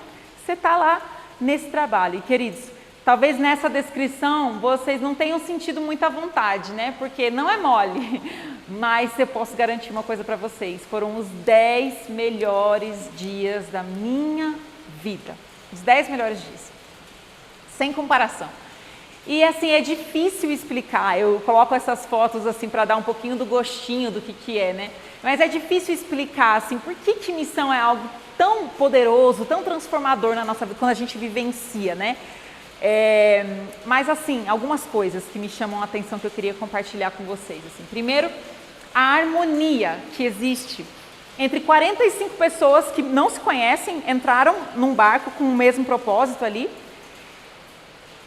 Você está lá nesse trabalho. E queridos, talvez nessa descrição vocês não tenham sentido muita vontade, né? Porque não é mole, mas eu posso garantir uma coisa para vocês. Foram os 10 melhores dias da minha vida. Os 10 melhores dias. Sem comparação. E assim, é difícil explicar. Eu coloco essas fotos assim para dar um pouquinho do gostinho do que é, né? Mas é difícil explicar assim, por que missão é algo tão poderoso, tão transformador na nossa vida, quando a gente vivencia, né? Mas assim, algumas coisas que me chamam a atenção que eu queria compartilhar com vocês. Assim. Primeiro, a harmonia que existe entre 45 pessoas que não se conhecem, entraram num barco com o mesmo propósito ali.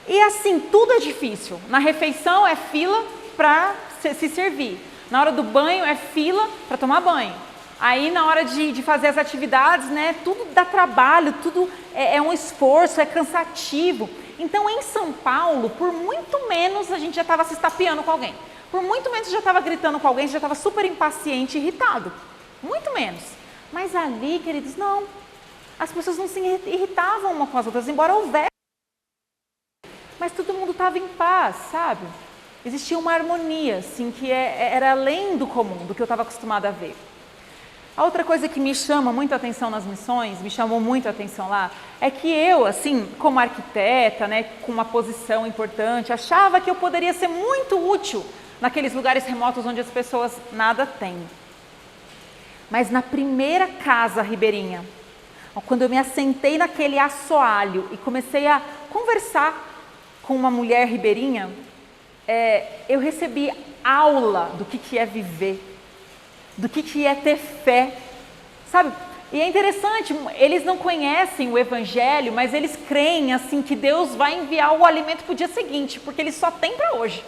E assim, tudo é difícil. Na refeição é fila para se servir. Na hora do banho é fila para tomar banho. Aí na hora de fazer as atividades, né, tudo dá trabalho, tudo é um esforço, é cansativo. Então em São Paulo, por muito menos a gente já estava se estapeando com alguém. Por muito menos já estava gritando com alguém, já estava super impaciente, irritado. Muito menos. Mas ali, queridos, não. As pessoas não se irritavam uma com as outras, embora houvesse. Mas todo mundo estava em paz, sabe? Existia uma harmonia, assim, que era além do comum, do que eu estava acostumada a ver. A outra coisa que me chama muito a atenção nas missões, me chamou muito a atenção lá, é que eu, assim, como arquiteta, né, com uma posição importante, achava que eu poderia ser muito útil naqueles lugares remotos onde as pessoas nada têm. Mas na primeira casa ribeirinha, quando eu me assentei naquele assoalho e comecei a conversar com uma mulher ribeirinha, eu recebi aula do que é viver, do que é ter fé, sabe? E é interessante, eles não conhecem o Evangelho, mas eles creem assim que Deus vai enviar o alimento para o dia seguinte, porque eles só têm para hoje.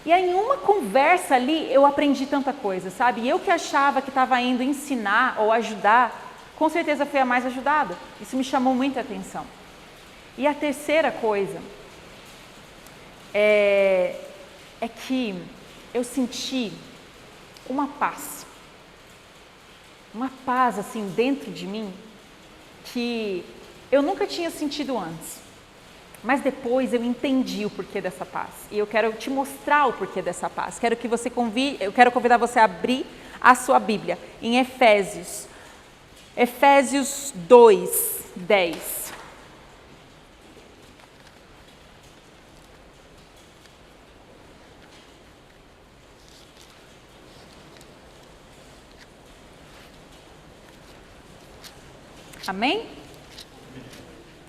E aí, em uma conversa ali, eu aprendi tanta coisa, sabe? E eu que achava que estava indo ensinar ou ajudar, com certeza fui a mais ajudada. Isso me chamou muita atenção. E a terceira coisa é que eu senti uma paz assim dentro de mim que eu nunca tinha sentido antes. Mas depois eu entendi o porquê dessa paz. E eu quero te mostrar o porquê dessa paz. Eu quero convidar você a abrir a sua Bíblia em Efésios 2, 10. Amém?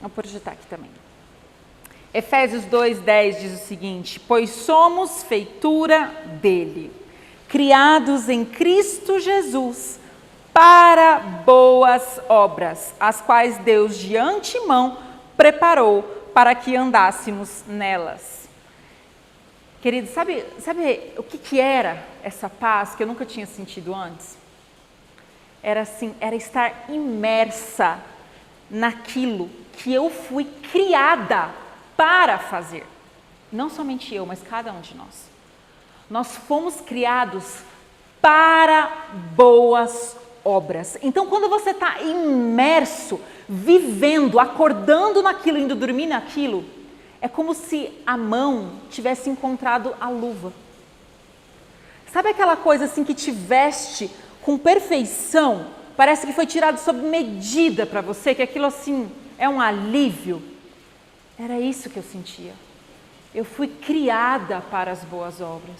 Vou projetar aqui também. Efésios 2:10 diz o seguinte: pois somos feitura dele, criados em Cristo Jesus, para boas obras, as quais Deus de antemão preparou para que andássemos nelas. Querido, sabe o que era essa paz que eu nunca tinha sentido antes? Era estar imersa naquilo que eu fui criada para fazer. Não somente eu, mas cada um de nós. Nós fomos criados para boas obras. Então, quando você está imerso, vivendo, acordando naquilo, indo dormir naquilo, é como se a mão tivesse encontrado a luva. Sabe aquela coisa assim que te veste com perfeição, parece que foi tirado sob medida para você, que aquilo assim é um alívio? Era isso que eu sentia. Eu fui criada para as boas obras.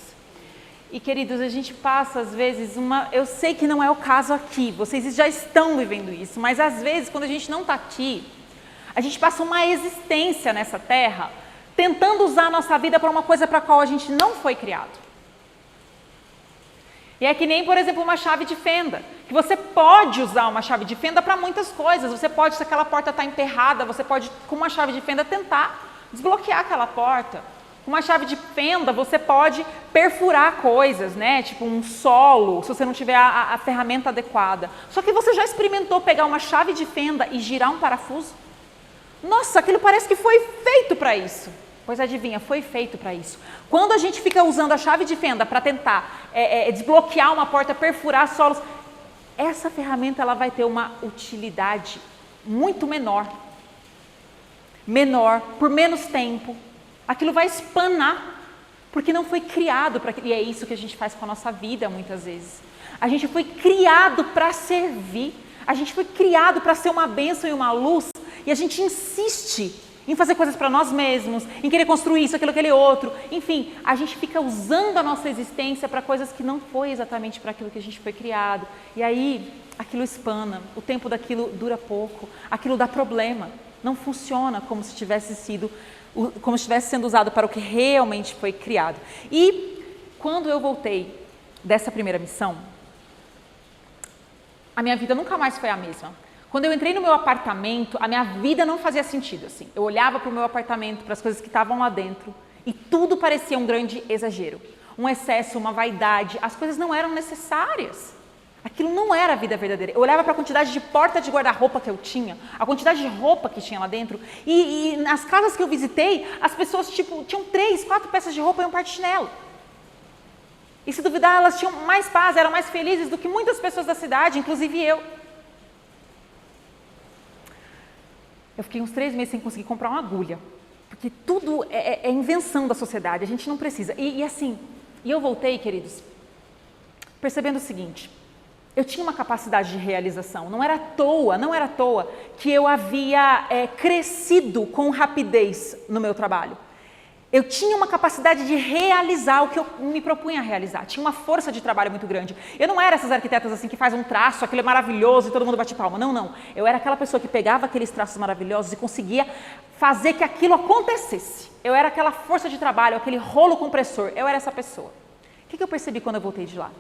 E queridos, a gente passa às vezes eu sei que não é o caso aqui, vocês já estão vivendo isso, mas às vezes quando a gente não está aqui, a gente passa uma existência nessa terra, tentando usar a nossa vida para uma coisa para a qual a gente não foi criado. E é que nem, por exemplo, uma chave de fenda, que você pode usar uma chave de fenda para muitas coisas. Você pode, se aquela porta está emperrada, você pode, com uma chave de fenda, tentar desbloquear aquela porta. Com uma chave de fenda, você pode perfurar coisas, né? Tipo um solo, se você não tiver a ferramenta adequada. Só que você já experimentou pegar uma chave de fenda e girar um parafuso? Nossa, aquilo parece que foi feito para isso. Pois adivinha, foi feito para isso. Quando a gente fica usando a chave de fenda para tentar desbloquear uma porta, perfurar solos, essa ferramenta ela vai ter uma utilidade muito menor, por menos tempo. Aquilo vai espanar, porque não foi criado para aquilo. E é isso que a gente faz com a nossa vida muitas vezes. A gente foi criado para servir, a gente foi criado para ser uma bênção e uma luz, e a gente insiste em fazer coisas para nós mesmos, em querer construir isso, aquele outro. Enfim, a gente fica usando a nossa existência para coisas que não foi exatamente para aquilo que a gente foi criado. E aí, aquilo espana, o tempo daquilo dura pouco, aquilo dá problema, não funciona como se tivesse sendo usado para o que realmente foi criado. E quando eu voltei dessa primeira missão, a minha vida nunca mais foi a mesma. Quando eu entrei no meu apartamento, a minha vida não fazia sentido, assim. Eu olhava para o meu apartamento, para as coisas que estavam lá dentro, e tudo parecia um grande exagero. Um excesso, uma vaidade, as coisas não eram necessárias. Aquilo não era a vida verdadeira. Eu olhava para a quantidade de porta de guarda-roupa que eu tinha, a quantidade de roupa que tinha lá dentro, e nas casas que eu visitei, as pessoas tinham 3, 4 peças de roupa e um par de chinelo. E se duvidar, elas tinham mais paz, eram mais felizes do que muitas pessoas da cidade, inclusive eu. Eu fiquei uns 3 meses sem conseguir comprar uma agulha, porque tudo é invenção da sociedade, a gente não precisa. E eu voltei, queridos, percebendo o seguinte, eu tinha uma capacidade de realização, não era à toa que eu havia crescido com rapidez no meu trabalho. Eu tinha uma capacidade de realizar o que eu me propunha a realizar. Tinha uma força de trabalho muito grande. Eu não era essas arquitetas assim que faz um traço, aquilo é maravilhoso e todo mundo bate palma. Não. Eu era aquela pessoa que pegava aqueles traços maravilhosos e conseguia fazer que aquilo acontecesse. Eu era aquela força de trabalho, aquele rolo compressor. Eu era essa pessoa. O que eu percebi quando eu voltei de lá?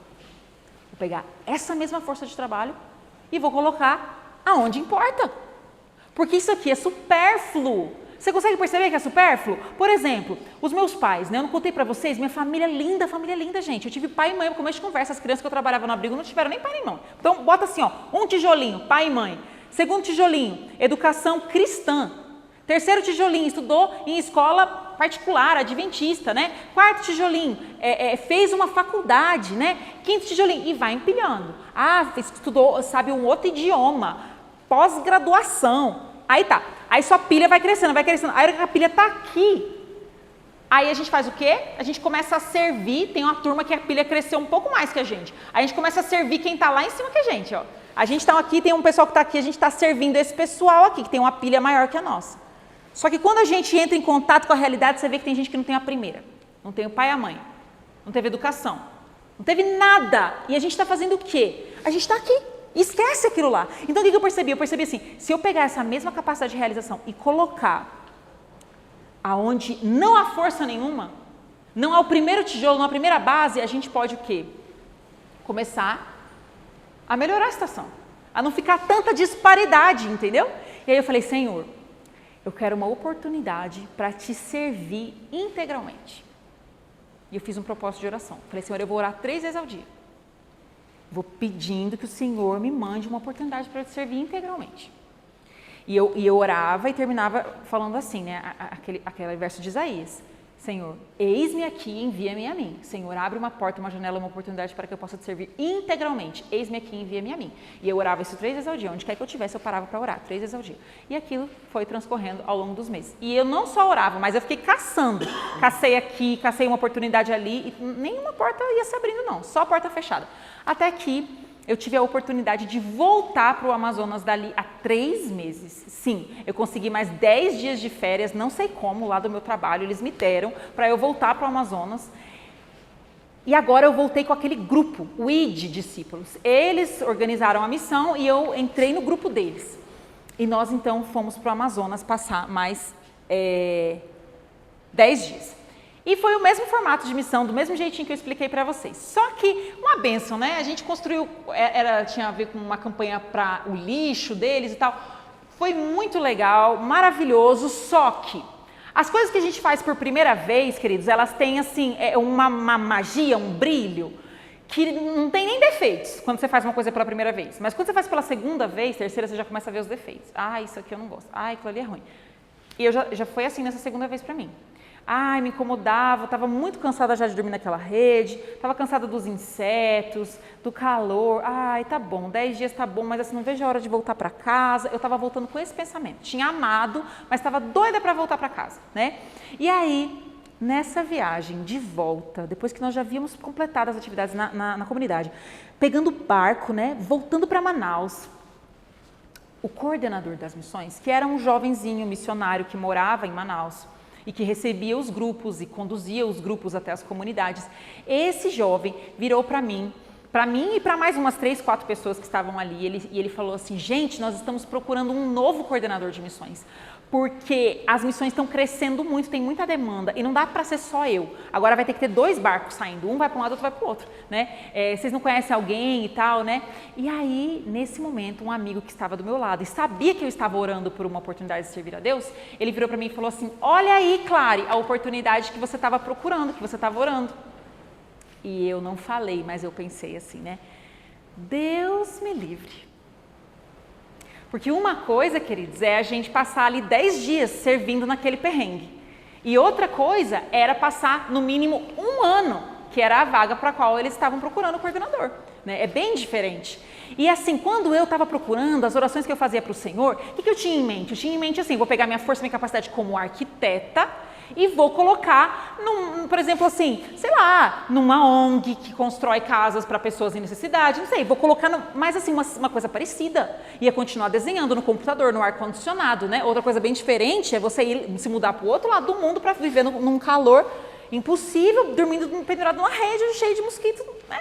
Vou pegar essa mesma força de trabalho e vou colocar aonde importa. Porque isso aqui é supérfluo. Você consegue perceber que é supérfluo? Por exemplo, os meus pais, né? Eu não contei pra vocês, minha família é linda, gente. Eu tive pai e mãe, no começo de conversa, as crianças que eu trabalhava no abrigo não tiveram nem pai nem mãe. Então, bota assim, ó, um tijolinho, pai e mãe. Segundo tijolinho, educação cristã. Terceiro tijolinho, estudou em escola particular, adventista, né? Quarto tijolinho, fez uma faculdade, né? Quinto tijolinho, e vai empilhando. Estudou, sabe, um outro idioma, pós-graduação. Aí tá. Aí sua pilha vai crescendo. Aí a pilha tá aqui. Aí a gente faz o quê? A gente começa a servir, tem uma turma que a pilha cresceu um pouco mais que a gente. Aí a gente começa a servir quem tá lá em cima que a gente, ó. A gente tá aqui, tem um pessoal que tá aqui, a gente tá servindo esse pessoal aqui, que tem uma pilha maior que a nossa. Só que quando a gente entra em contato com a realidade, você vê que tem gente que não tem a primeira. Não tem o pai e a mãe. Não teve educação. Não teve nada. E a gente tá fazendo o quê? A gente tá aqui. Esquece aquilo lá. Então o que eu percebi? Eu percebi assim, se eu pegar essa mesma capacidade de realização e colocar aonde não há força nenhuma, não há o primeiro tijolo, não há a primeira base, a gente pode o quê? Começar a melhorar a situação, a não ficar tanta disparidade, entendeu? E aí eu falei, Senhor, eu quero uma oportunidade para te servir integralmente. E eu fiz um propósito de oração. Falei, Senhor, eu vou orar 3 vezes ao dia. Vou pedindo que o Senhor me mande uma oportunidade para eu te servir integralmente. E eu orava e terminava falando assim, né? Aquele verso de Isaías. Senhor, eis-me aqui, envia-me a mim. Senhor, abre uma porta, uma janela, uma oportunidade para que eu possa te servir integralmente. Eis-me aqui, envia-me a mim. E eu orava isso 3 vezes ao dia. Onde quer que eu estivesse, eu parava para orar 3 vezes ao dia. E aquilo foi transcorrendo ao longo dos meses. E eu não só orava, mas eu fiquei caçando. Cacei aqui, cacei uma oportunidade ali. E nenhuma porta ia se abrindo, não. Só a porta fechada. Até que eu tive a oportunidade de voltar para o Amazonas dali a 3 meses. Sim, eu consegui mais 10 dias de férias, não sei como, lá do meu trabalho, eles me deram para eu voltar para o Amazonas. E agora eu voltei com aquele grupo, o ID Discípulos. Eles organizaram a missão e eu entrei no grupo deles. E nós então fomos para o Amazonas passar mais 10 dias. E foi o mesmo formato de missão, do mesmo jeitinho que eu expliquei para vocês. Só que uma bênção, né? A gente construiu, tinha a ver com uma campanha para o lixo deles e tal. Foi muito legal, maravilhoso, só que as coisas que a gente faz por primeira vez, queridos, elas têm assim, uma magia, um brilho, que não tem nem defeitos quando você faz uma coisa pela primeira vez. Mas quando você faz pela segunda vez, terceira, você já começa a ver os defeitos. Isso aqui eu não gosto. Aquilo ali é ruim. E eu já foi assim nessa segunda vez para mim. Me incomodava, estava muito cansada já de dormir naquela rede, estava cansada dos insetos, do calor. Tá bom, 10 dias tá bom, mas assim, não vejo a hora de voltar para casa. Eu estava voltando com esse pensamento. Tinha amado, mas estava doida para voltar para casa, né? E aí, nessa viagem de volta, depois que nós já havíamos completado as atividades na comunidade, pegando o barco, né, voltando para Manaus, o coordenador das missões, que era um jovenzinho missionário que morava em Manaus, e que recebia os grupos e conduzia os grupos até as comunidades. Esse jovem virou para mim e para mais umas 3, 4 pessoas que estavam ali, e ele falou assim, gente, nós estamos procurando um novo coordenador de missões, porque as missões estão crescendo muito, tem muita demanda e não dá para ser só eu. Agora vai ter que ter 2 barcos saindo, um vai para um lado, outro vai para o outro, né? Vocês não conhecem alguém e tal, né? E aí, nesse momento, um amigo que estava do meu lado e sabia que eu estava orando por uma oportunidade de servir a Deus, ele virou para mim e falou assim: olha aí, Clary, a oportunidade que você estava procurando, que você estava orando. E eu não falei, mas eu pensei assim, né? Deus me livre. Porque uma coisa, queridos, é a gente passar ali 10 dias servindo naquele perrengue. E outra coisa era passar no mínimo 1 ano, que era a vaga para a qual eles estavam procurando o coordenador. Né? É bem diferente. E assim, quando eu estava procurando as orações que eu fazia para o Senhor, o que eu tinha em mente? Eu tinha em mente assim, vou pegar minha força, minha capacidade como arquiteta e vou colocar, por exemplo assim, sei lá, numa ONG que constrói casas para pessoas em necessidade, não sei, vou colocar, mais assim, uma coisa parecida. Ia continuar desenhando no computador, no ar-condicionado, né? Outra coisa bem diferente é você ir se mudar para o outro lado do mundo para viver num calor impossível, dormindo pendurado numa rede cheia de mosquitos, né?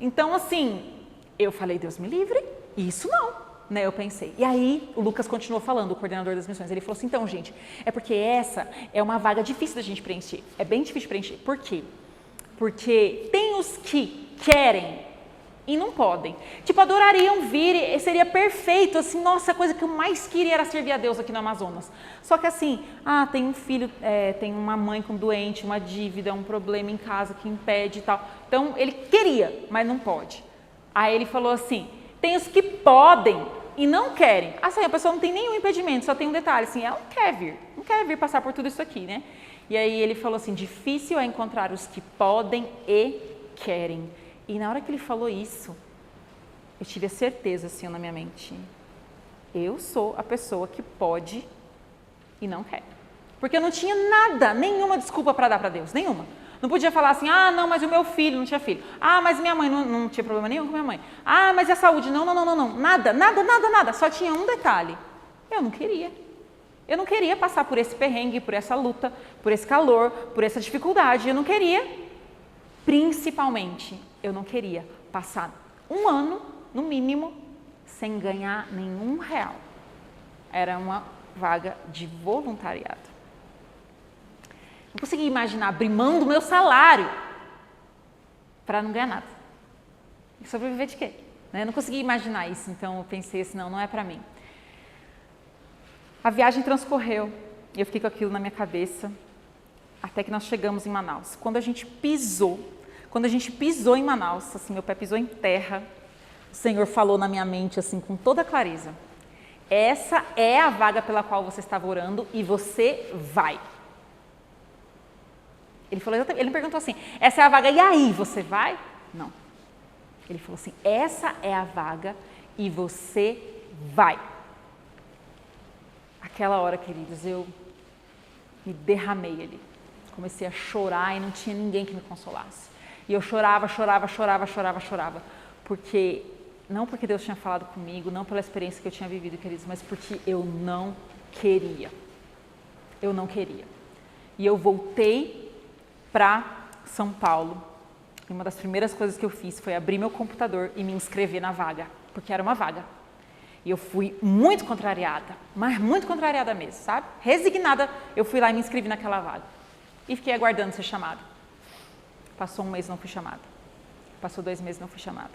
Então, assim, eu falei, Deus me livre, isso não. Né, eu pensei. E aí o Lucas continuou falando, o coordenador das missões, ele falou assim, então gente, é porque essa é uma vaga difícil da gente preencher, é bem difícil de preencher. Por quê? Porque tem os que querem e não podem. Tipo, adorariam vir, seria perfeito, assim, nossa, a coisa que eu mais queria era servir a Deus aqui no Amazonas. Só que assim, tem um filho, tem uma mãe com doente, uma dívida, um problema em casa que impede e tal. Então ele queria, mas não pode. Aí ele falou assim, tem os que podem e não querem. Assim, a pessoa não tem nenhum impedimento, só tem um detalhe, assim, ela não quer vir passar por tudo isso aqui, né? E aí ele falou assim, difícil é encontrar os que podem e querem. E na hora que ele falou isso, eu tive a certeza, assim, na minha mente, eu sou a pessoa que pode e não quer. Porque eu não tinha nada, nenhuma desculpa para dar para Deus, nenhuma. Não podia falar assim, não, mas o meu filho, não tinha filho. Mas minha mãe, não tinha problema nenhum com minha mãe. Mas e a saúde? Não. Nada. Só tinha um detalhe. Eu não queria. Eu não queria passar por esse perrengue, por essa luta, por esse calor, por essa dificuldade. Eu não queria, principalmente, eu não queria passar 1 ano, no mínimo, sem ganhar nenhum real. Era uma vaga de voluntariado. Não consegui imaginar abrir mão do meu salário para não ganhar nada. E sobreviver de quê? Eu não consegui imaginar isso, então eu pensei assim, não é para mim. A viagem transcorreu e eu fiquei com aquilo na minha cabeça até que nós chegamos em Manaus. Quando a gente pisou em Manaus, assim, meu pé pisou em terra, o Senhor falou na minha mente assim com toda clareza, essa é a vaga pela qual você estava orando e você vai. Ele me perguntou assim, essa é a vaga, e aí, você vai? Não. Ele falou assim, essa é a vaga e você vai. Aquela hora, queridos, eu me derramei ali. Comecei a chorar e não tinha ninguém que me consolasse. E eu chorava. Não porque Deus tinha falado comigo, não pela experiência que eu tinha vivido, queridos, mas porque eu não queria. Eu não queria. E eu voltei para São Paulo. E uma das primeiras coisas que eu fiz foi abrir meu computador e me inscrever na vaga, porque era uma vaga. E eu fui muito contrariada, mas muito contrariada mesmo, sabe? Resignada, eu fui lá e me inscrevi naquela vaga. E fiquei aguardando ser chamada. Passou 1 mês, não fui chamada. Passou 2 meses, não fui chamada.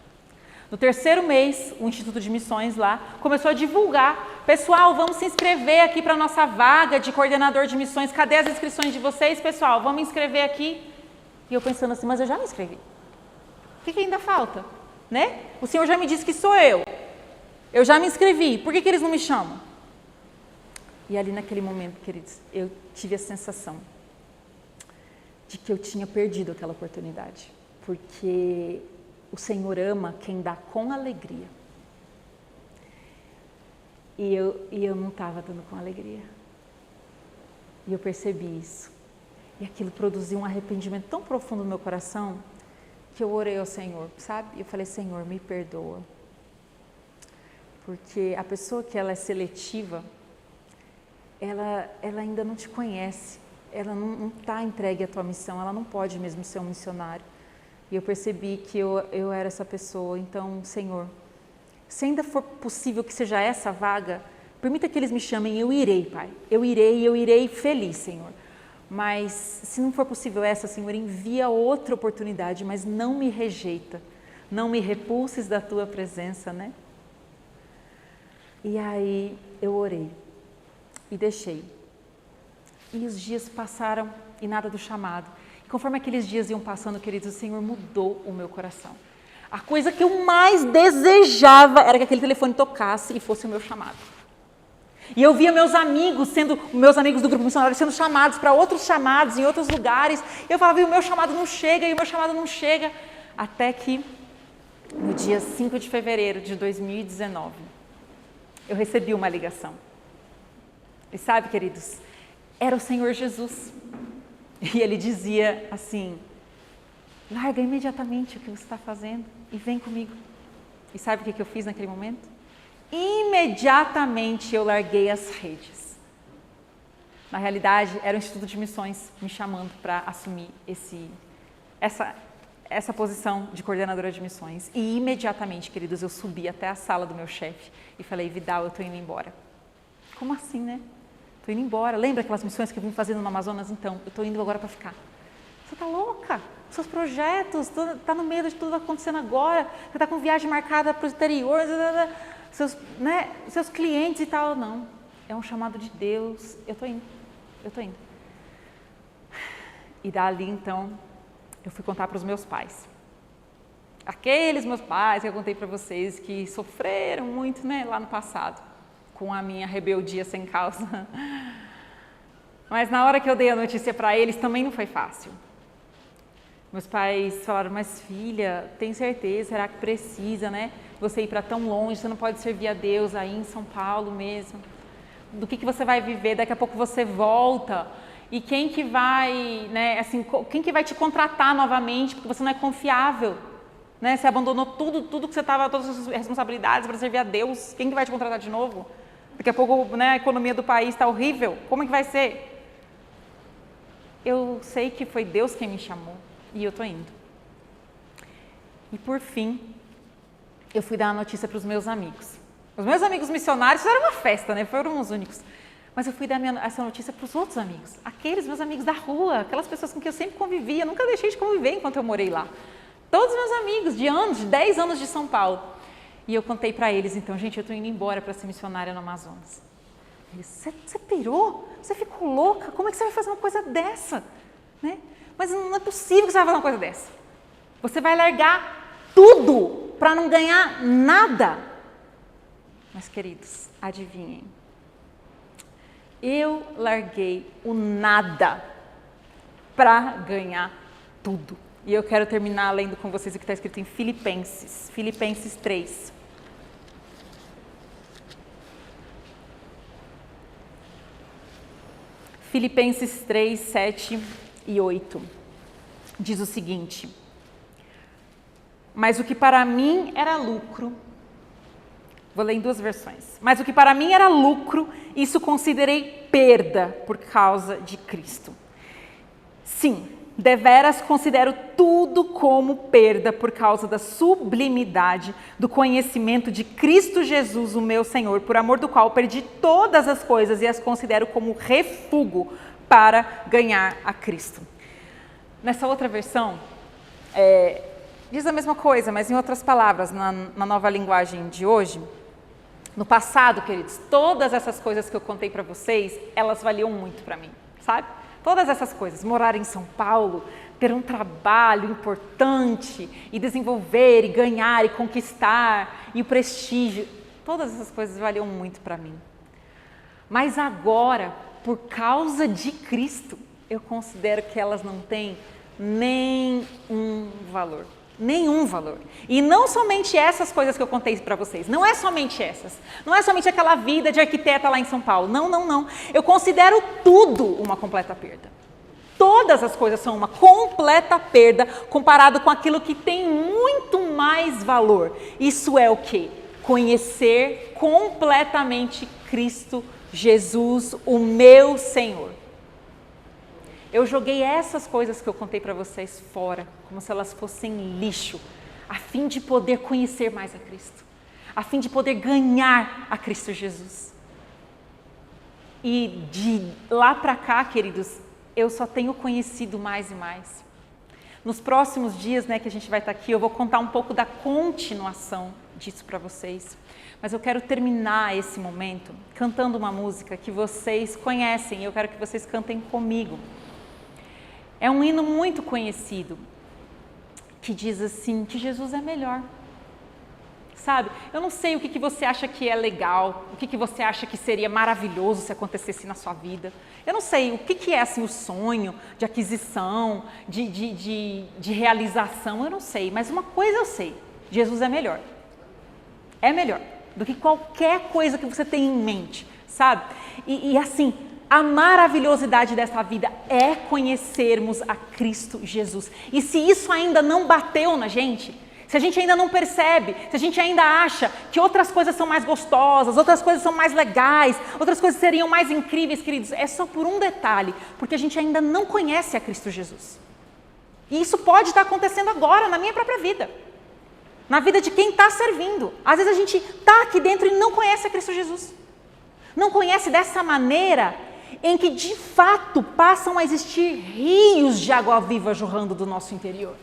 No 3º mês, o Instituto de Missões lá começou a divulgar. Pessoal, vamos se inscrever aqui para a nossa vaga de coordenador de missões. Cadê as inscrições de vocês, pessoal? Vamos inscrever aqui. E eu pensando assim, mas eu já me inscrevi. O que ainda falta? Né? O Senhor já me disse que sou eu. Eu já me inscrevi. Por que eles não me chamam? E ali naquele momento, queridos, eu tive a sensação de que eu tinha perdido aquela oportunidade. Porque o Senhor ama quem dá com alegria. E eu não estava dando com alegria. E eu percebi isso. E aquilo produziu um arrependimento tão profundo no meu coração que eu orei ao Senhor, sabe? E eu falei, Senhor, me perdoa. Porque a pessoa que ela é seletiva, ela ainda não te conhece. Ela não está entregue à tua missão, ela não pode mesmo ser um missionário. E eu percebi que eu era essa pessoa. Então, Senhor, se ainda for possível que seja essa vaga, Permita que eles me chamem, eu irei, Pai. Eu irei feliz, Senhor. Mas se não for possível essa, Senhor, envia outra oportunidade, mas não me rejeita. Não me repulses da tua presença, né? E aí eu orei e deixei. E os dias passaram e nada do chamado. E conforme aqueles dias iam passando, queridos, o Senhor mudou o meu coração. A coisa que eu mais desejava era que aquele telefone tocasse e fosse o meu chamado. E eu via meus amigos do grupo missionário sendo chamados para outros chamados em outros lugares. Eu falava, e o meu chamado não chega, e o meu chamado não chega. Até que no dia 5 de fevereiro de 2019, eu recebi uma ligação. E sabe, queridos, era o Senhor Jesus. E Ele dizia assim, larga imediatamente o que você está fazendo e vem comigo. E sabe o que eu fiz naquele momento? Imediatamente eu larguei as redes. Na realidade, era o Instituto de Missões me chamando para assumir essa posição de coordenadora de missões. E imediatamente, queridos, eu subi até a sala do meu chefe e falei, Vidal, eu estou indo embora. Como assim, né? Estou indo embora. Lembra aquelas missões que eu vim fazendo no Amazonas? Então, eu estou indo agora para ficar. Você está louca? Seus projetos, está no meio de tudo acontecendo agora. Você está com viagem marcada para o exterior, seus clientes e tal. Não, é um chamado de Deus. Eu estou indo. E dali, então, eu fui contar para os meus pais. Aqueles meus pais que eu contei para vocês que sofreram muito, né, lá no passado, com a minha rebeldia sem causa. Mas na hora que eu dei a notícia para eles, também não foi fácil. Meus pais falaram, mas filha, tem certeza, será que precisa, né? Você ir para tão longe, você não pode servir a Deus aí em São Paulo mesmo. Do que você vai viver? Daqui a pouco você volta. E quem que vai, né, assim, quem que vai te contratar novamente, porque você não é confiável, né? Você abandonou tudo que você estava, todas as suas responsabilidades para servir a Deus. Quem que vai te contratar de novo? Daqui a pouco, né, a economia do país está horrível. Como é que vai ser? Eu sei que foi Deus quem me chamou e eu estou indo. E por fim, eu fui dar a notícia para os meus amigos. Os meus amigos missionários fizeram uma festa, né? Foram os únicos. Mas eu fui dar essa notícia para os outros amigos, aqueles meus amigos da rua, aquelas pessoas com quem eu sempre convivia, nunca deixei de conviver enquanto eu morei lá. Todos meus amigos de anos, de 10 anos de São Paulo. E eu contei para eles, então, gente, eu estou indo embora para ser missionária no Amazonas. Eles, você pirou? Você ficou louca? Como é que você vai fazer uma coisa dessa? Né? Mas não é possível que você vai fazer uma coisa dessa. Você vai largar tudo para não ganhar nada. Mas, queridos, adivinhem. Eu larguei o nada para ganhar tudo. E eu quero terminar lendo com vocês o que está escrito em Filipenses. Filipenses 3. Filipenses 3, 7 e 8. Diz o seguinte. Mas o que para mim era lucro... Vou ler em duas versões. Mas o que para mim era lucro, isso considerei perda por causa de Cristo. Sim, deveras considero tudo como perda por causa da sublimidade do conhecimento de Cristo Jesus, o meu Senhor, por amor do qual perdi todas as coisas e as considero como refúgio para ganhar a Cristo. Nessa outra versão, diz a mesma coisa, mas em outras palavras, na nova linguagem de hoje. No passado, queridos, todas essas coisas que eu contei para vocês, elas valiam muito para mim, sabe? Todas essas coisas, morar em São Paulo, ter um trabalho importante e desenvolver e ganhar e conquistar e o prestígio, todas essas coisas valiam muito para mim. Mas agora, por causa de Cristo, eu considero que elas não têm nenhum valor. Nenhum valor. E não somente essas coisas que eu contei para vocês, não é somente essas, não é somente aquela vida de arquiteta lá em São Paulo, não. Eu considero tudo uma completa perda. Todas as coisas são uma completa perda comparado com aquilo que tem muito mais valor. Isso é o quê? Conhecer completamente Cristo Jesus, o meu Senhor. Eu joguei essas coisas que eu contei para vocês fora, como se elas fossem lixo, a fim de poder conhecer mais a Cristo, a fim de poder ganhar a Cristo Jesus. E de lá para cá, queridos, eu só tenho conhecido mais e mais. Nos próximos dias, né, que a gente vai estar aqui, eu vou contar um pouco da continuação disso para vocês. Mas eu quero terminar esse momento cantando uma música que vocês conhecem e eu quero que vocês cantem comigo. É um hino muito conhecido que diz assim, que Jesus é melhor. Sabe? Eu não sei o que você acha que é legal, o que você acha que seria maravilhoso se acontecesse na sua vida. Eu não sei o que é assim, o sonho de aquisição, de realização, eu não sei. Mas uma coisa eu sei, Jesus é melhor. É melhor do que qualquer coisa que você tenha em mente, sabe? E assim, a maravilhosidade dessa vida é conhecermos a Cristo Jesus. E se isso ainda não bateu na gente, se a gente ainda não percebe, se a gente ainda acha que outras coisas são mais gostosas, outras coisas são mais legais, outras coisas seriam mais incríveis, queridos, é só por um detalhe, porque a gente ainda não conhece a Cristo Jesus. E isso pode estar acontecendo agora, na minha própria vida, na vida de quem está servindo. Às vezes a gente está aqui dentro e não conhece a Cristo Jesus. Não conhece dessa maneira em que de fato passam a existir rios de água viva jorrando do nosso interior.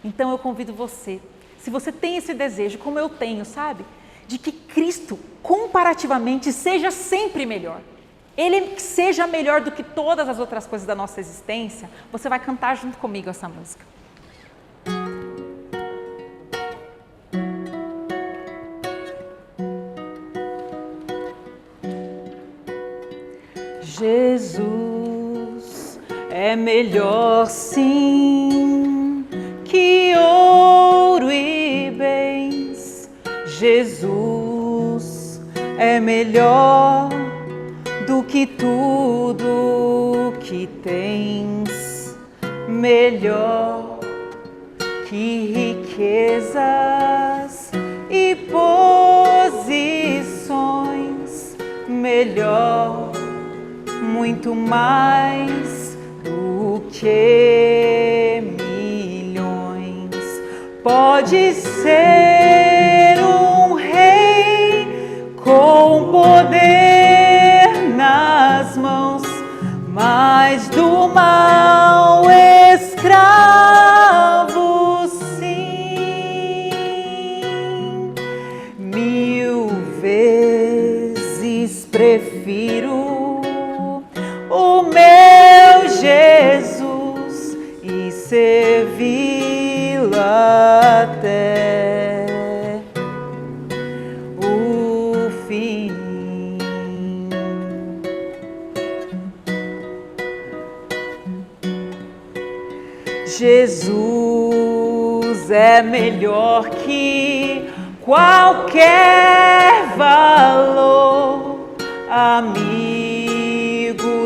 Então eu convido você, se você tem esse desejo, como eu tenho, sabe? De que Cristo, comparativamente, seja sempre melhor. Ele seja melhor do que todas as outras coisas da nossa existência, você vai cantar junto comigo essa música. Jesus é melhor sim que ouro e bens. Jesus é melhor do que tudo que tens, melhor que riquezas e posições, melhor, muito mais do que milhões. Pode ser um rei com poder nas mãos, mas do mal escravo, sim. 1000 vezes prefiro o meu Jesus e servi-lo até o fim. Jesus é melhor que qualquer valor, amigo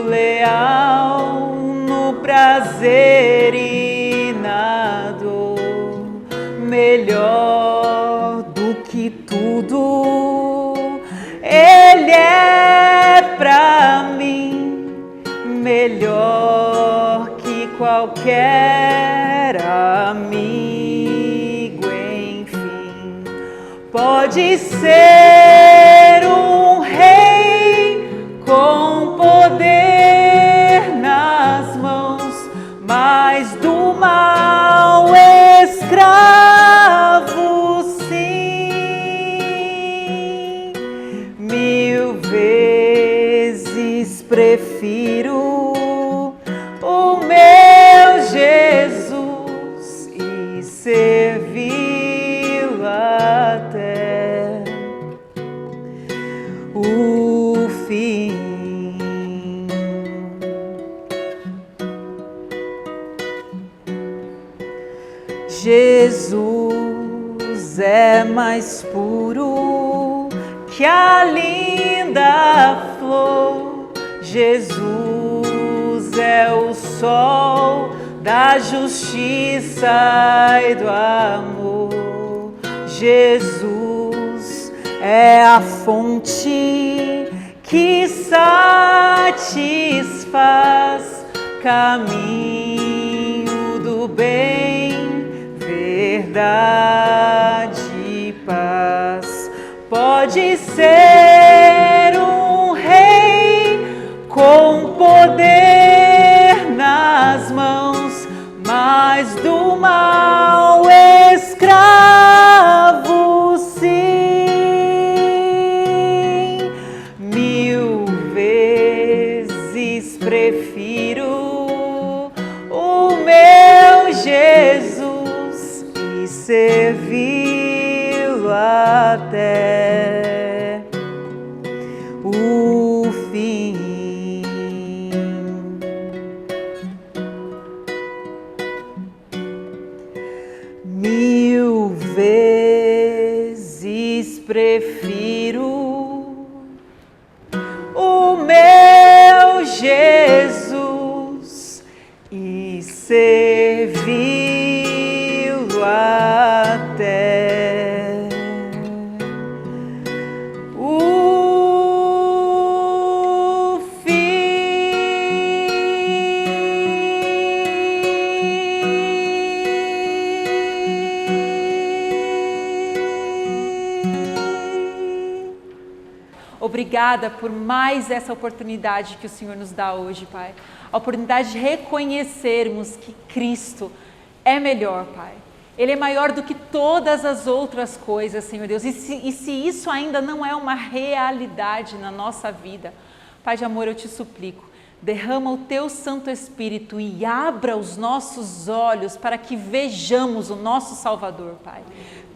leal no prazer e na dor, melhor do que tudo, Ele é pra mim, melhor que qualquer amigo, enfim. Pode ser um rei com poder nas mãos, mas do mal escravo, sim. 1000 vezes prefiro o meu Jesus e servi-lo até o fim. Jesus é mais puro que a linda flor. Jesus é o sol da justiça e do amor. Jesus é a fonte que satisfaz, caminho do bem, verdade e paz. Pode ser um rei servi-lo até o fim. Mil vezes prefiro o meu Jesus e servi-lo até o fim. Obrigada por mais essa oportunidade que o Senhor nos dá hoje, Pai. A oportunidade de reconhecermos que Cristo é melhor, Pai. Ele é maior do que todas as outras coisas, Senhor Deus. E se isso ainda não é uma realidade na nossa vida, Pai de amor, eu te suplico, derrama o Teu Santo Espírito e abra os nossos olhos para que vejamos o nosso Salvador, Pai.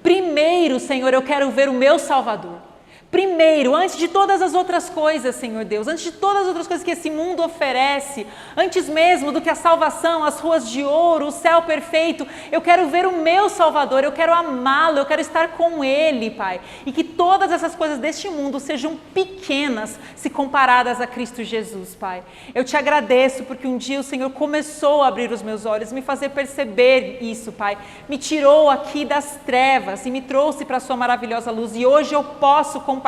Primeiro, Senhor, eu quero ver o meu Salvador. Primeiro, antes de todas as outras coisas, Senhor Deus, antes de todas as outras coisas que esse mundo oferece, antes mesmo do que a salvação, as ruas de ouro, o céu perfeito, eu quero ver o meu Salvador, eu quero amá-lo, eu quero estar com Ele, Pai. E que todas essas coisas deste mundo sejam pequenas se comparadas a Cristo Jesus, Pai. Eu te agradeço porque um dia o Senhor começou a abrir os meus olhos, me fazer perceber isso, Pai. Me tirou aqui das trevas e me trouxe para a sua maravilhosa luz. E hoje eu posso compartilhar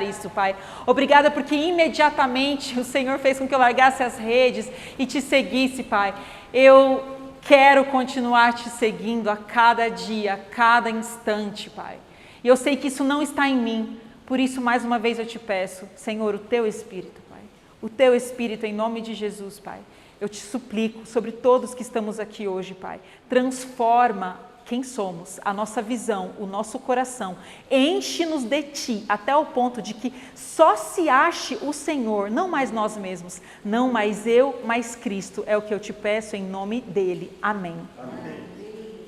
isso, Pai. Obrigada porque imediatamente o Senhor fez com que eu largasse as redes e te seguisse, Pai. Eu quero continuar te seguindo a cada dia, a cada instante, Pai. E eu sei que isso não está em mim, por isso mais uma vez eu te peço, Senhor, o Teu Espírito, Pai. O Teu Espírito em nome de Jesus, Pai. Eu te suplico sobre todos que estamos aqui hoje, Pai. Transforma quem somos, a nossa visão, o nosso coração, enche-nos de Ti, até o ponto de que só se ache o Senhor, não mais nós mesmos, não mais eu, mas Cristo, é o que eu te peço em nome dEle. Amém. Amém.